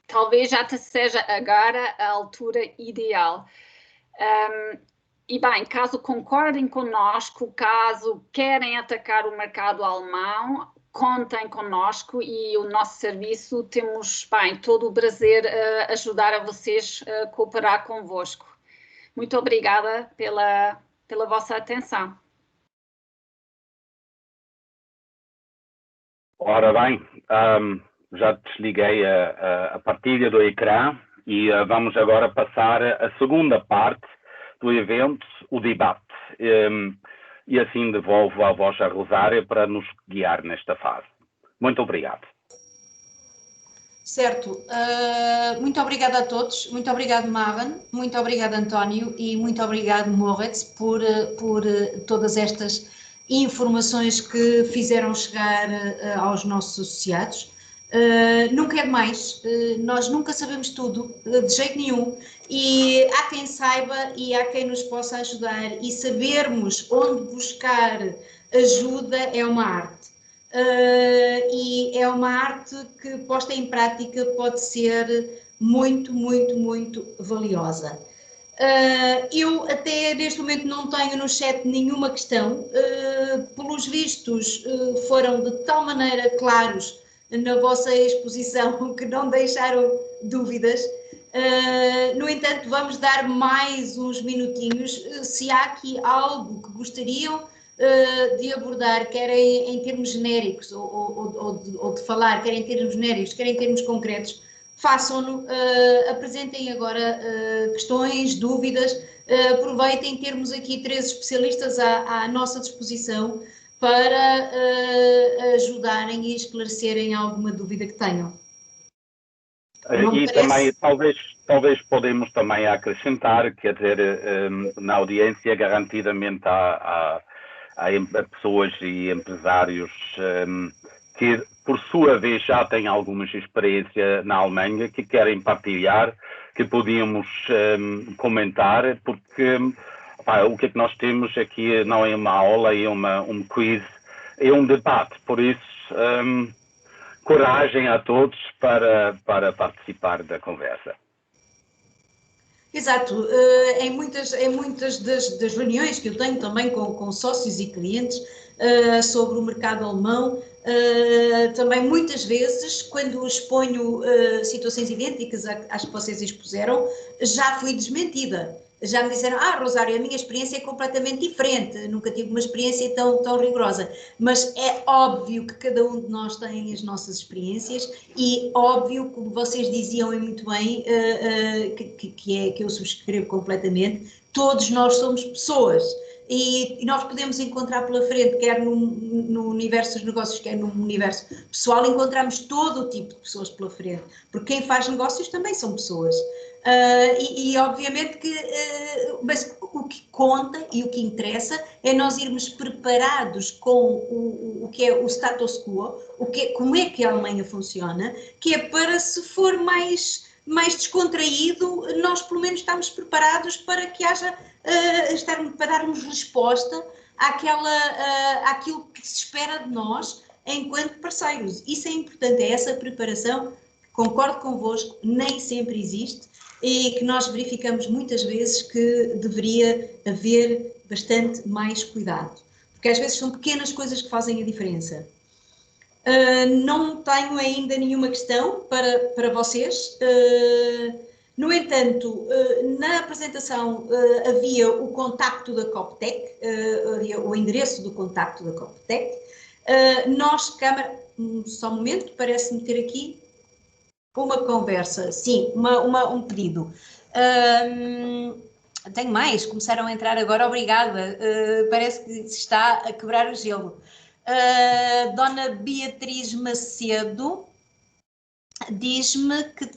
Talvez já seja agora a altura ideal. E bem, caso concordem conosco, caso querem atacar o mercado alemão, contem conosco e o nosso serviço, temos, bem, todo o prazer a ajudar a vocês a cooperar convosco. Muito obrigada pela vossa atenção. Ora bem, já desliguei a partilha do ecrã e vamos agora passar à segunda parte do evento, o debate. E assim devolvo a voz à Rosária para nos guiar nesta fase. Muito obrigado. Certo. Muito obrigada a todos. Muito obrigado, Maren. Muito obrigado, António. E muito obrigado, Moritz, por todas estas informações que fizeram chegar aos nossos associados. Nunca é demais. Nós nunca sabemos tudo, de jeito nenhum. E há quem saiba e há quem nos possa ajudar, e sabermos onde buscar ajuda é uma arte. E é uma arte que, posta em prática, pode ser muito, muito, muito valiosa. Eu até neste momento não tenho no chat nenhuma questão. Pelos vistos, foram de tal maneira claros na vossa exposição que não deixaram dúvidas. No entanto, vamos dar mais uns minutinhos. Se há aqui algo que gostariam de abordar, quer em termos genéricos ou de falar, quer em termos genéricos, quer em termos concretos, façam-no, apresentem agora questões, dúvidas, aproveitem termos aqui 3 especialistas à nossa disposição para ajudarem e esclarecerem alguma dúvida que tenham. E também, talvez podemos também acrescentar, quer dizer, na audiência garantidamente há pessoas e empresários que, por sua vez, já têm alguma experiência na Alemanha, que querem partilhar, que podíamos comentar, porque o que é que nós temos aqui não é uma aula, é um quiz, é um debate, por isso coragem a todos para participar da conversa. Exato, em muitas das reuniões que eu tenho também com sócios e clientes sobre o mercado alemão, também muitas vezes, quando exponho situações idênticas às que vocês expuseram, já fui desmentida. Já me disseram, Rosário, a minha experiência é completamente diferente, nunca tive uma experiência tão rigorosa, mas é óbvio que cada um de nós tem as nossas experiências e óbvio, como vocês diziam e muito bem, que eu subscrevo completamente, todos nós somos pessoas e nós podemos encontrar pela frente, quer no universo dos negócios, quer no universo pessoal, encontramos todo o tipo de pessoas pela frente, porque quem faz negócios também são pessoas. E obviamente que mas o que conta e o que interessa é nós irmos preparados com o que é o status quo, como é que a Alemanha funciona, que é para, se for mais descontraído, nós pelo menos estamos preparados para que haja, para darmos resposta àquilo que se espera de nós enquanto parceiros. Isso é importante, é essa preparação. concordo convosco, nem sempre existe e que nós verificamos muitas vezes que deveria haver bastante mais cuidado, porque às vezes são pequenas coisas que fazem a diferença. Não tenho ainda nenhuma questão para vocês. No entanto, na apresentação havia o contacto da Coptec, o endereço do contacto da Coptec. Nós, Câmara, só um momento, parece-me ter aqui uma conversa, sim, um pedido. Tenho mais, começaram a entrar agora, obrigada, parece que se está a quebrar o gelo. Dona Beatriz Macedo diz-me que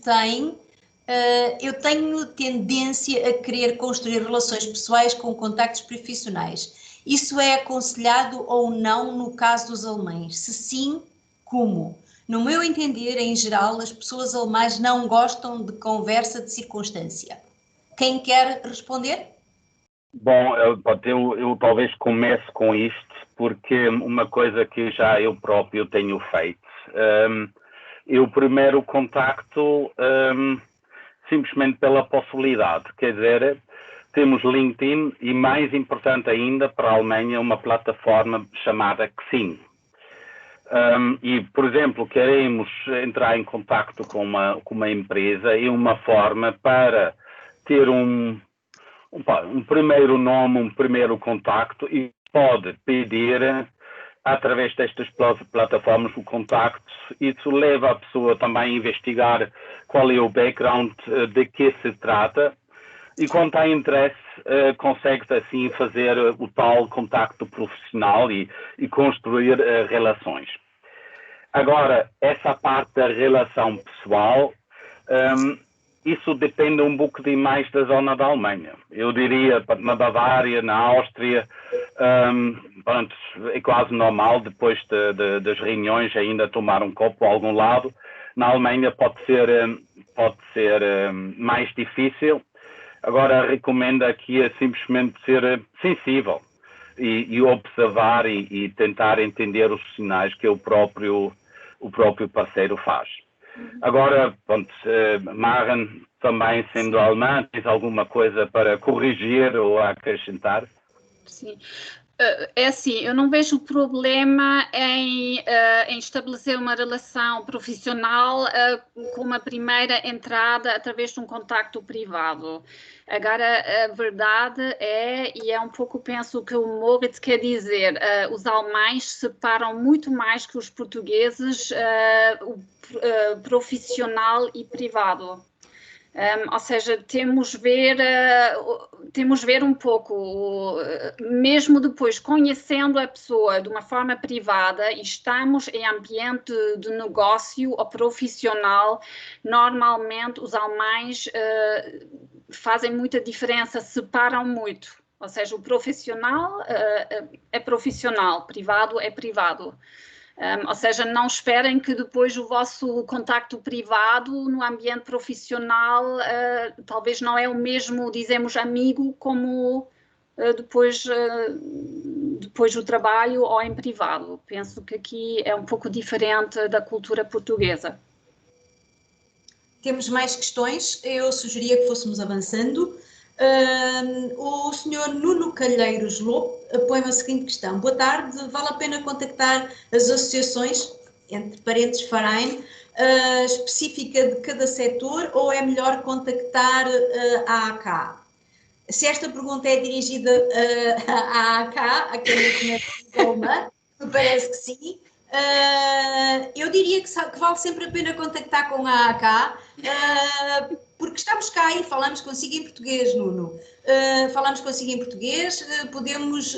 eu tenho tendência a querer construir relações pessoais com contactos profissionais. Isso é aconselhado ou não no caso dos alemães? Se sim, como? No meu entender, em geral, as pessoas alemãs não gostam de conversa de circunstância. Quem quer responder? Bom, eu talvez comece com isto, porque uma coisa que já eu próprio tenho feito. O primeiro contacto, simplesmente pela possibilidade, quer dizer, temos LinkedIn e, mais importante ainda, para a Alemanha, uma plataforma chamada Xing. E, por exemplo, queremos entrar em contacto com uma empresa e uma forma para ter um primeiro nome, um primeiro contacto, e pode pedir, através destas plataformas, o contacto. Isso leva a pessoa também a investigar qual é o background, de que se trata, e quando há interesse, consegue-se assim fazer o tal contacto profissional e construir relações. Agora, essa parte da relação pessoal, isso depende um bocadinho mais da zona da Alemanha. Eu diria, na Bavária, na Áustria, pronto, é quase normal, depois das reuniões, ainda tomar um copo a algum lado. Na Alemanha pode ser mais difícil. Agora, recomendo aqui simplesmente ser sensível e observar e tentar entender os sinais que o próprio parceiro faz. Agora, pronto, Maren, também sendo alemã, tens alguma coisa para corrigir ou acrescentar? Sim. É assim, eu não vejo problema em estabelecer uma relação profissional com uma primeira entrada através de um contacto privado. Agora, a verdade e é um pouco, penso, o que o Moritz quer dizer, os alemães separam muito mais que os portugueses o profissional e privado. Ou seja, temos ver um pouco, mesmo depois conhecendo a pessoa de uma forma privada e estamos em ambiente de negócio ou profissional, normalmente os alemães fazem muita diferença, separam muito. Ou seja, o profissional é profissional, privado é privado. Ou seja, não esperem que depois o vosso contacto privado no ambiente profissional talvez não é o mesmo, dizemos, amigo, como depois do trabalho ou em privado. Penso que aqui é um pouco diferente da cultura portuguesa. Temos mais questões, eu sugeria que fôssemos avançando. O senhor Nuno Calheiros Lopo põe a seguinte questão: boa tarde, vale a pena contactar as associações, entre parênteses Verein, específica de cada setor, ou é melhor contactar a AK? Se esta pergunta é dirigida à AK, a Câmara de Alemã, me parece que sim. Eu diria que vale sempre a pena contactar com a AK, porque estamos cá e falamos consigo em português, Nuno. Falamos consigo em português, podemos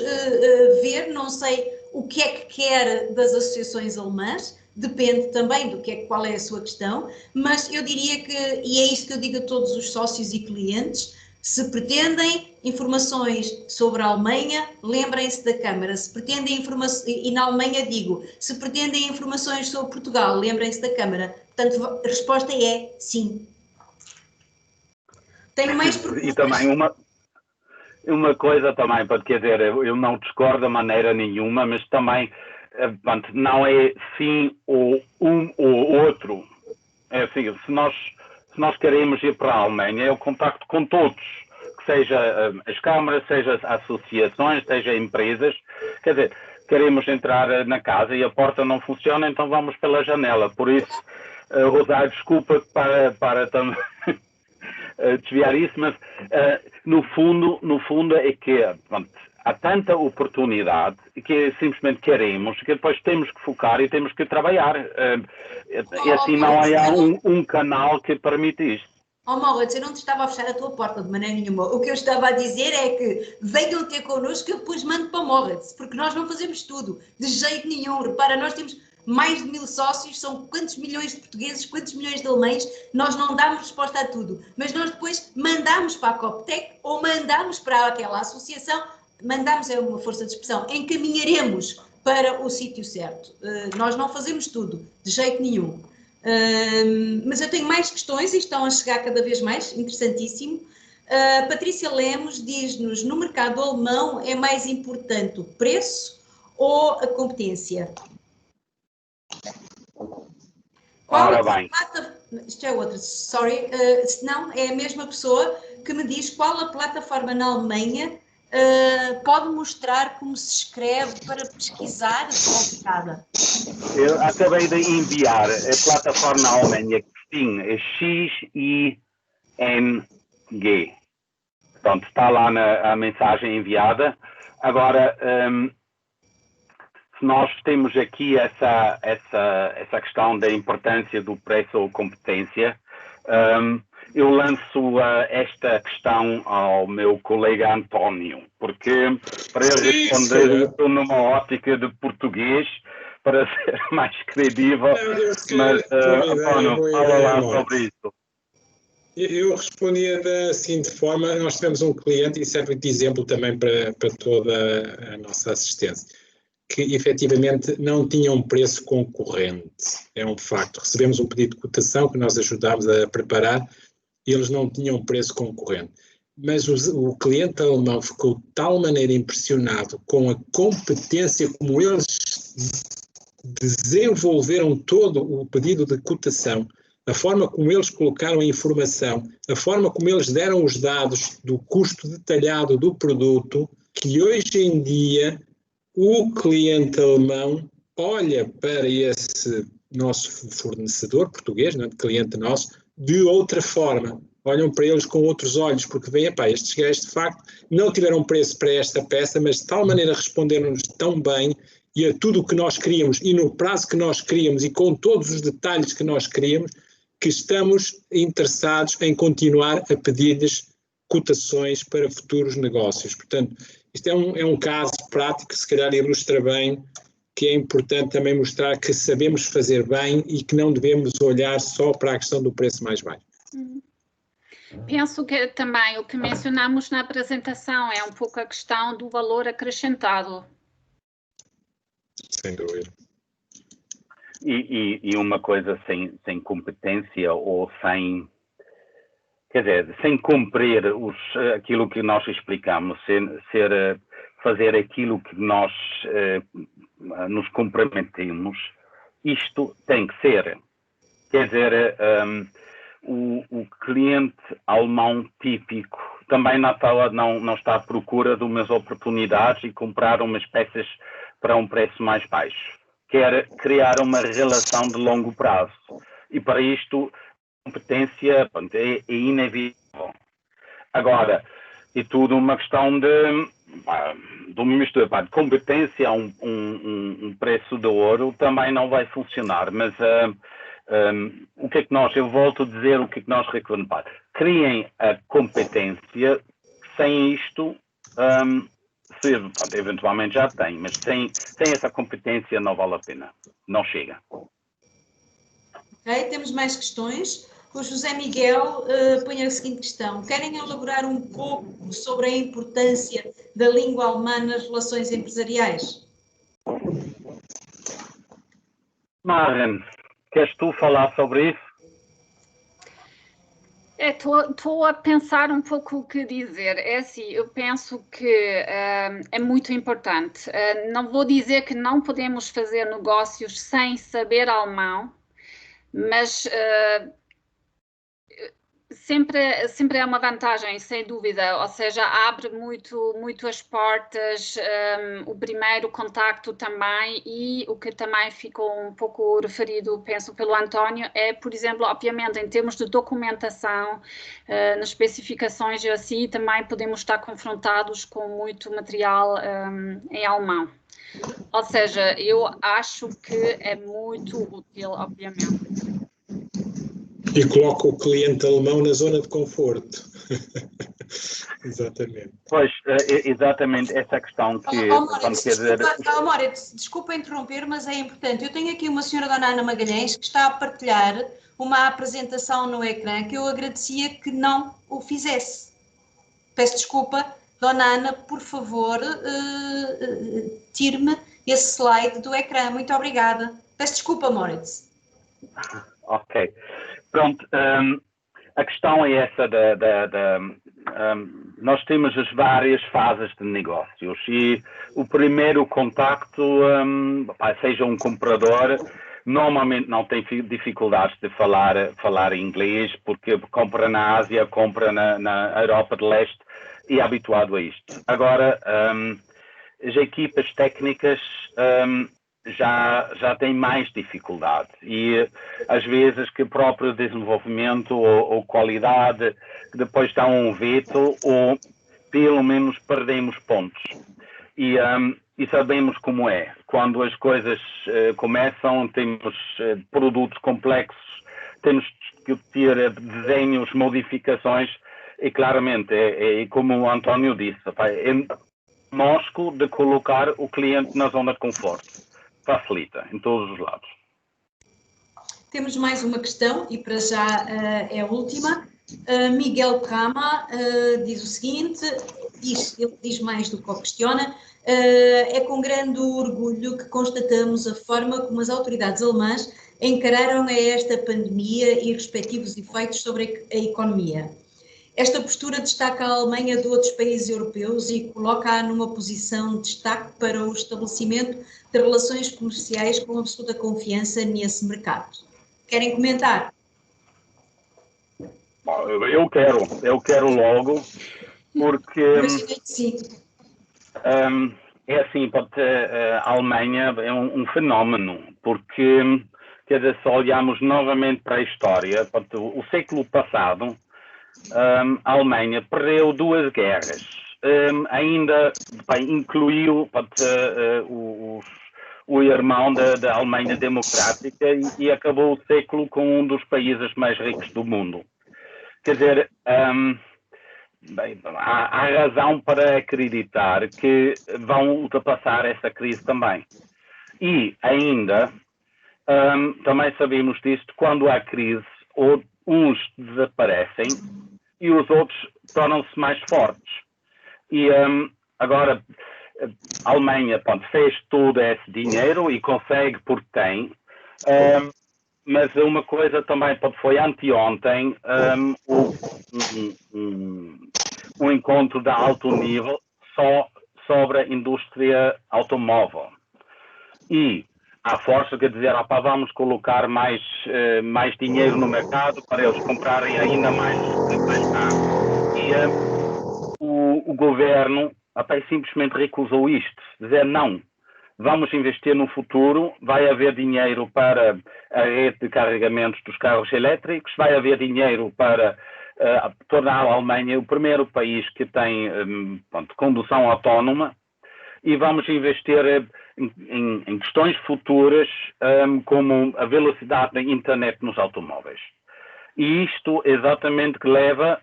ver, não sei o que é que quer das associações alemãs, depende também qual é a sua questão, mas eu diria que, e é isso que eu digo a todos os sócios e clientes, se pretendem informações sobre a Alemanha, lembrem-se da Câmara. Se pretendem informações, e na Alemanha digo, se pretendem informações sobre Portugal, lembrem-se da Câmara. Portanto, a resposta é sim. Tenho mais perguntas? E também uma coisa também, quer dizer, eu não discordo de maneira nenhuma, mas também não é sim ou um ou outro. É assim, se nós queremos ir para a Alemanha, é o contacto com todos, que seja as câmaras, seja as associações, seja empresas. Quer dizer, queremos entrar na casa e a porta não funciona, então vamos pela janela. Por isso, Rosário, desculpa para também desviar isso, mas no fundo é que pronto, há tanta oportunidade que simplesmente queremos, que depois temos que focar e temos que trabalhar. E assim não há um canal que permite isto. Moritz, eu não te estava a fechar a tua porta de maneira nenhuma. O que eu estava a dizer é que venham ter connosco que eu depois mando para Moritz, porque nós não fazemos tudo, de jeito nenhum. Repara, nós temos mais de 1000 sócios, são quantos milhões de portugueses, quantos milhões de alemães, nós não damos resposta a tudo, mas nós depois mandamos para a Coptec ou mandamos para aquela associação, mandamos é uma força de expressão, encaminharemos para o sítio certo. Nós não fazemos tudo, de jeito nenhum. Mas eu tenho mais questões e estão a chegar cada vez mais, interessantíssimo. Patrícia Lemos diz-nos, no mercado alemão é mais importante o preço ou a competência? Ora bem. Isto é outra, sorry, não, é a mesma pessoa que me diz qual a plataforma na Alemanha pode mostrar como se escreve para pesquisar. Obrigada. Eu acabei de enviar a plataforma na Alemanha, que sim, é XING. Portanto, está lá a mensagem enviada. Agora, se nós temos aqui essa questão da importância do preço ou competência, eu lanço esta questão ao meu colega António, porque para ele responder estou numa ótica de português para ser mais credível, mas António, fala lá sobre isso. Eu respondia da seguinte forma, nós tivemos um cliente, e serve de exemplo também para toda a nossa assistência, que efetivamente não tinha um preço concorrente, é um facto. Recebemos um pedido de cotação que nós ajudámos a preparar, e eles não tinham um preço concorrente. Mas o cliente alemão ficou de tal maneira impressionado com a competência como eles desenvolveram todo o pedido de cotação, a forma como eles colocaram a informação, a forma como eles deram os dados do custo detalhado do produto, que hoje em dia o cliente alemão olha para esse nosso fornecedor português, não é, cliente nosso, de outra forma. Olham para eles com outros olhos, porque veem, epá, estes gajos de facto não tiveram preço para esta peça, mas de tal maneira responderam-nos tão bem e a tudo o que nós queríamos e no prazo que nós queríamos e com todos os detalhes que nós queríamos, que estamos interessados em continuar a pedir-lhes cotações para futuros negócios. Portanto, isto é um caso prático que se calhar ilustra bem que é importante também mostrar que sabemos fazer bem e que não devemos olhar só para a questão do preço mais baixo. Penso que também o que mencionamos na apresentação é um pouco a questão do valor acrescentado. Sem dúvida. E uma coisa sem competência ou sem, quer dizer, sem cumprir aquilo que nós explicamos, fazer aquilo que nós nos comprometemos, isto tem que ser. Quer dizer, o cliente alemão típico também não está à procura de umas oportunidades e comprar umas peças para um preço mais baixo. Quer criar uma relação de longo prazo. E para isto, a competência é inevitável. Agora, é tudo uma questão de uma mistura de competência a um preço de ouro também não vai funcionar. Mas o que é que eu volto a dizer o que é que nós reclamamos. Criem a competência, sem isto, eventualmente já tem, mas sem essa competência não vale a pena, não chega. Ok, temos mais questões. O José Miguel põe a seguinte questão: querem elaborar um pouco sobre a importância da língua alemã nas relações empresariais? Maren, queres tu falar sobre isso? Estou a pensar um pouco o que dizer. É assim, eu penso que é muito importante. Não vou dizer que não podemos fazer negócios sem saber alemão, mas sempre é uma vantagem, sem dúvida, ou seja, abre muito as portas, o primeiro contacto também, e o que também ficou um pouco referido, penso, pelo António, é, por exemplo, obviamente, em termos de documentação, nas especificações e assim, também podemos estar confrontados com muito material em alemão. Ou seja, eu acho que é muito útil, obviamente. E coloca o cliente alemão na zona de conforto. Exatamente. Pois, exatamente essa questão que... Desculpa interromper, mas é importante. Eu tenho aqui uma senhora Dona Ana Magalhães que está a partilhar uma apresentação no ecrã que eu agradecia que não o fizesse. Peço desculpa, Dona Ana, por favor, tire-me esse slide do ecrã. Muito obrigada. Peço desculpa, Moritz. Ok. Pronto, a questão é essa nós temos as várias fases de negócios e o primeiro contacto, seja um comprador, normalmente não tem dificuldades de falar inglês, porque compra na Ásia, compra na Europa de Leste e é habituado a isto. Agora, as equipas técnicas já têm mais dificuldade e às vezes que o próprio desenvolvimento ou qualidade depois dá um veto ou pelo menos perdemos pontos. E sabemos como é. Quando as coisas começam, temos produtos complexos, temos que ter desenhos, modificações e claramente, como o António disse, é nosco de colocar o cliente na zona de conforto. Facilita em todos os lados. Temos mais uma questão e para já é a última. Miguel Cama diz o seguinte, ele diz mais do que o questiona, é com grande orgulho que constatamos a forma como as autoridades alemãs encararam esta pandemia e respectivos efeitos sobre a economia. Esta postura destaca a Alemanha de outros países europeus e coloca-a numa posição de destaque para o estabelecimento de relações comerciais com absoluta confiança nesse mercado. Querem comentar? Eu quero logo, porque sim. É assim, a Alemanha é um fenómeno, porque se olharmos novamente para a história, o século passado, a Alemanha perdeu 2 guerras, ainda incluiu o irmão da Alemanha Democrática e acabou o século com um dos países mais ricos do mundo. Quer dizer, há razão para acreditar que vão ultrapassar essa crise também. E ainda, também sabemos disto, quando há crise, uns desaparecem e os outros tornam-se mais fortes. E agora a Alemanha fez todo esse dinheiro e consegue porque tem, mas uma coisa também foi anteontem um encontro de alto nível só sobre a indústria automóvel. E à força, quer dizer, vamos colocar mais dinheiro no mercado para eles comprarem ainda mais carros. E o governo simplesmente recusou isto, dizer não, vamos investir no futuro, vai haver dinheiro para a rede de carregamentos dos carros elétricos, vai haver dinheiro para tornar a Alemanha o primeiro país que tem condução autónoma e vamos investir em questões futuras como a velocidade da internet nos automóveis. E isto exatamente que leva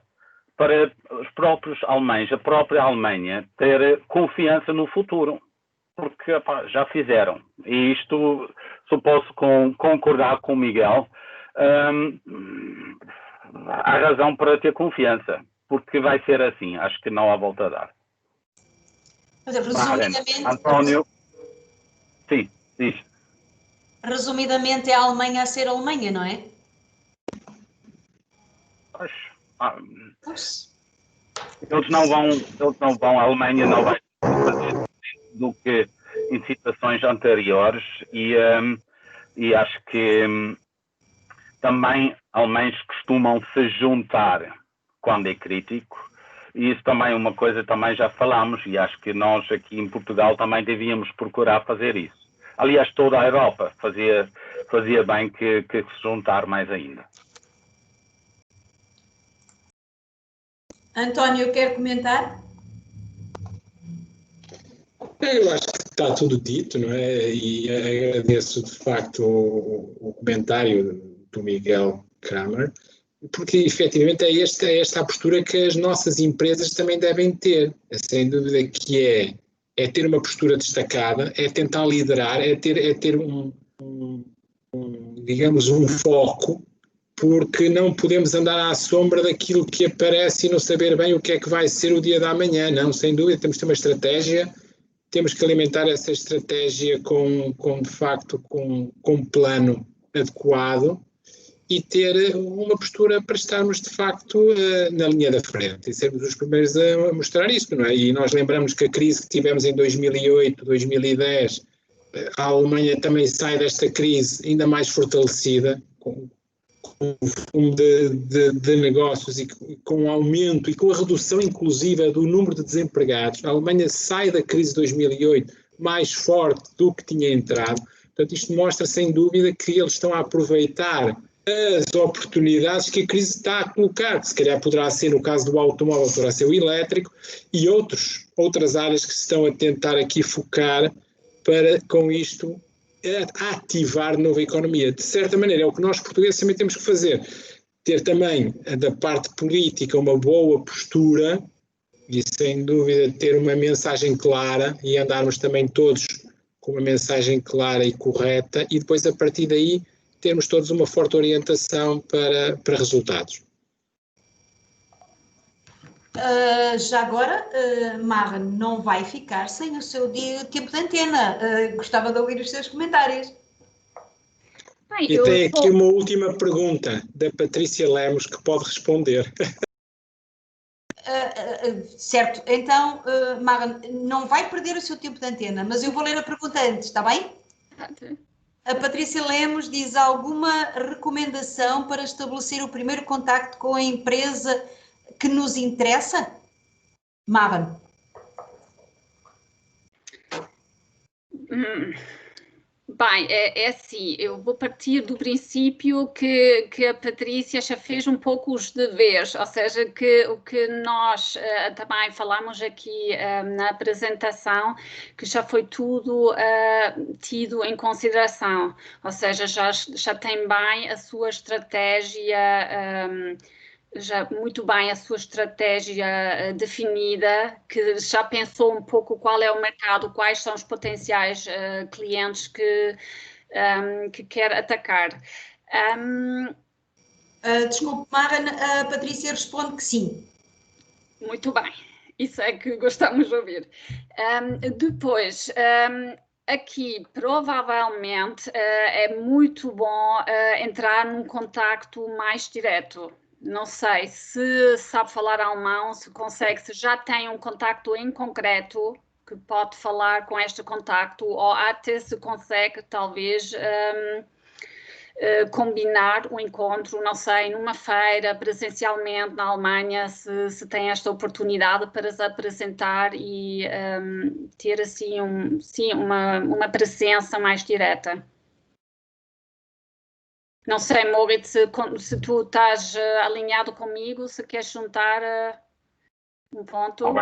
para os próprios alemães, a própria Alemanha, ter confiança no futuro, porque já fizeram. E isto só posso concordar com o Miguel. Há razão para ter confiança, porque vai ser assim, acho que não há volta a dar. Mas, resumidamente, António, sim, diz. Resumidamente é a Alemanha a ser a Alemanha, não é? Eles não vão, a Alemanha não vai fazer do que em situações anteriores e acho que também alemães costumam se juntar quando é crítico, e isso também é uma coisa, também já falamos, e acho que nós aqui em Portugal também devíamos procurar fazer isso. Aliás, toda a Europa fazia bem que se juntar mais ainda. António, quer comentar? Eu acho que está tudo dito, não é? E agradeço de facto o comentário do Miguel Kramer, porque efetivamente é esta a postura que as nossas empresas também devem ter, sem dúvida que é ter uma postura destacada, é tentar liderar, é ter digamos, um foco, porque não podemos andar à sombra daquilo que aparece e não saber bem o que é que vai ser o dia da manhã, não, sem dúvida, temos que ter uma estratégia. Temos que alimentar essa estratégia de facto, com um plano adequado e ter uma postura para estarmos, de facto, na linha da frente e sermos os primeiros a mostrar isso, não é? E nós lembramos que a crise que tivemos em 2008, 2010, a Alemanha também sai desta crise ainda mais fortalecida, com volume de negócios e com o aumento e com a redução inclusiva do número de desempregados. A Alemanha sai da crise de 2008 mais forte do que tinha entrado. Portanto, isto mostra sem dúvida que eles estão a aproveitar as oportunidades que a crise está a colocar, que se calhar poderá ser no caso do automóvel, poderá ser o elétrico e outras áreas que se estão a tentar aqui focar para, com isto, ativar nova economia. De certa maneira, é o que nós portugueses também temos que fazer. Ter também, da parte política, uma boa postura e, sem dúvida, ter uma mensagem clara e andarmos também todos com uma mensagem clara e correta e depois, a partir daí, termos todos uma forte orientação para resultados. Já agora, Marra não vai ficar sem o seu tempo de antena. Gostava de ouvir os seus comentários. Bem, e tem aqui uma última pergunta da Patrícia Lemos que pode responder. Certo, então, Marra, não vai perder o seu tempo de antena, mas eu vou ler a pergunta antes, está bem? A Patrícia Lemos diz: alguma recomendação para estabelecer o primeiro contacto com a empresa que nos interessa? Maren. Bem, é assim, eu vou partir do princípio que a Patrícia já fez um pouco os deveres, ou seja, que o que nós também falamos aqui na apresentação, que já foi tudo tido em consideração, ou seja, já tem bem a sua estratégia já muito bem a sua estratégia definida, que já pensou um pouco qual é o mercado, quais são os potenciais clientes que quer atacar. Desculpe, Mara, a Patrícia responde que sim. Muito bem, isso é que gostamos de ouvir. Depois, aqui provavelmente é muito bom entrar num contacto mais direto. Não sei se sabe falar alemão, se consegue, se já tem um contacto em concreto que pode falar com este contacto, ou até se consegue, talvez, combinar o encontro, não sei, numa feira, presencialmente na Alemanha, se tem esta oportunidade para se apresentar e ter, assim, uma presença mais direta. Não sei, Moritz, se tu estás alinhado comigo, se queres juntar um ponto.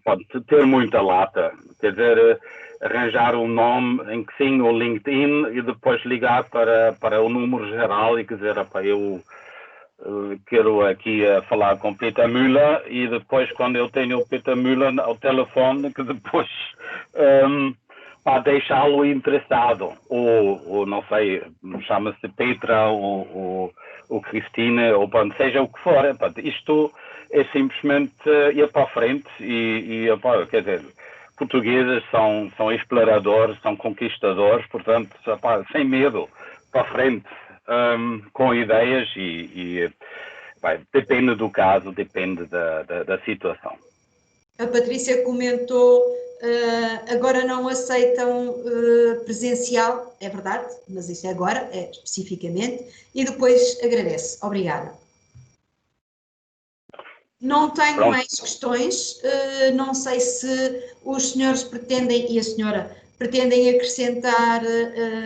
Pode ter muita lata, quer dizer, arranjar um nome em que sim, o LinkedIn, e depois ligar para o número geral e dizer, eu quero aqui falar com Peter Müller, e depois, quando eu tenho o Peter Müller ao telefone, que depois para deixá-lo interessado, ou não sei, chama-se Petra ou Cristina, ou seja o que for. Isto é simplesmente ir para a frente quer dizer, portugueses são exploradores, são conquistadores, portanto, sem medo, para a frente, com ideias depende do caso, depende da situação. A Patrícia comentou, agora não aceitam presencial, é verdade, mas isso é agora, é especificamente, e depois agradece. Obrigada. Não tenho mais questões, não sei se os senhores pretendem, e a senhora, pretendem acrescentar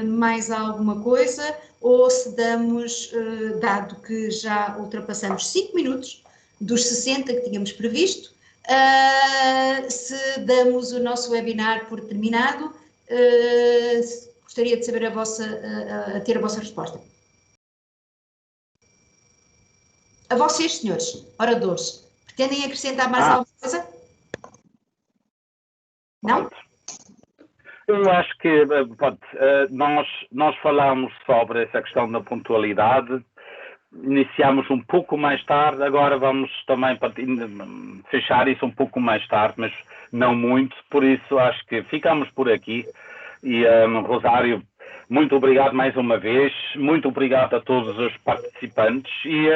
mais alguma coisa, ou se damos, dado que já ultrapassamos 5 minutos dos 60 que tínhamos previsto, se damos o nosso webinar por terminado. Gostaria de saber a ter a vossa resposta. A vocês, senhores oradores, pretendem acrescentar mais alguma coisa? Não? Eu acho que nós falamos sobre essa questão da pontualidade, iniciamos um pouco mais tarde, agora vamos também fechar isso um pouco mais tarde, mas não muito, por isso acho que ficamos por aqui. E Rosário, muito obrigado mais uma vez, muito obrigado a todos os participantes e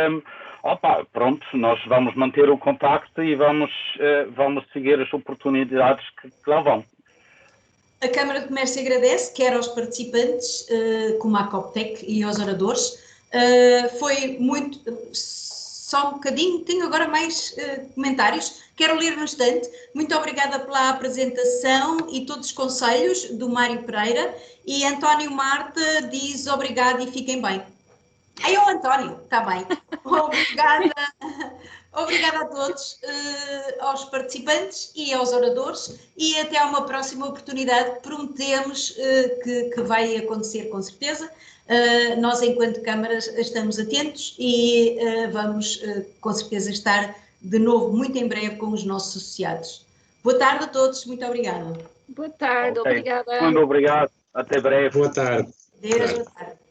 pronto, nós vamos manter o contacto e vamos seguir as oportunidades que lá vão. A Câmara de Comércio agradece, quer aos participantes, como à Coptec e aos oradores. Foi muito, só um bocadinho, tenho agora mais comentários, quero ler no instante. Muito obrigada pela apresentação e todos os conselhos do Mário Pereira, e António Marta diz obrigado e fiquem bem. Aí o António, está bem. Obrigada a todos, aos participantes e aos oradores, e até a uma próxima oportunidade. Prometemos que vai acontecer com certeza. Nós, enquanto Câmaras, estamos atentos e vamos com certeza estar de novo muito em breve com os nossos associados. Boa tarde a todos, muito obrigada. Boa tarde, obrigada. Muito obrigado, até breve. Boa tarde. Boa tarde.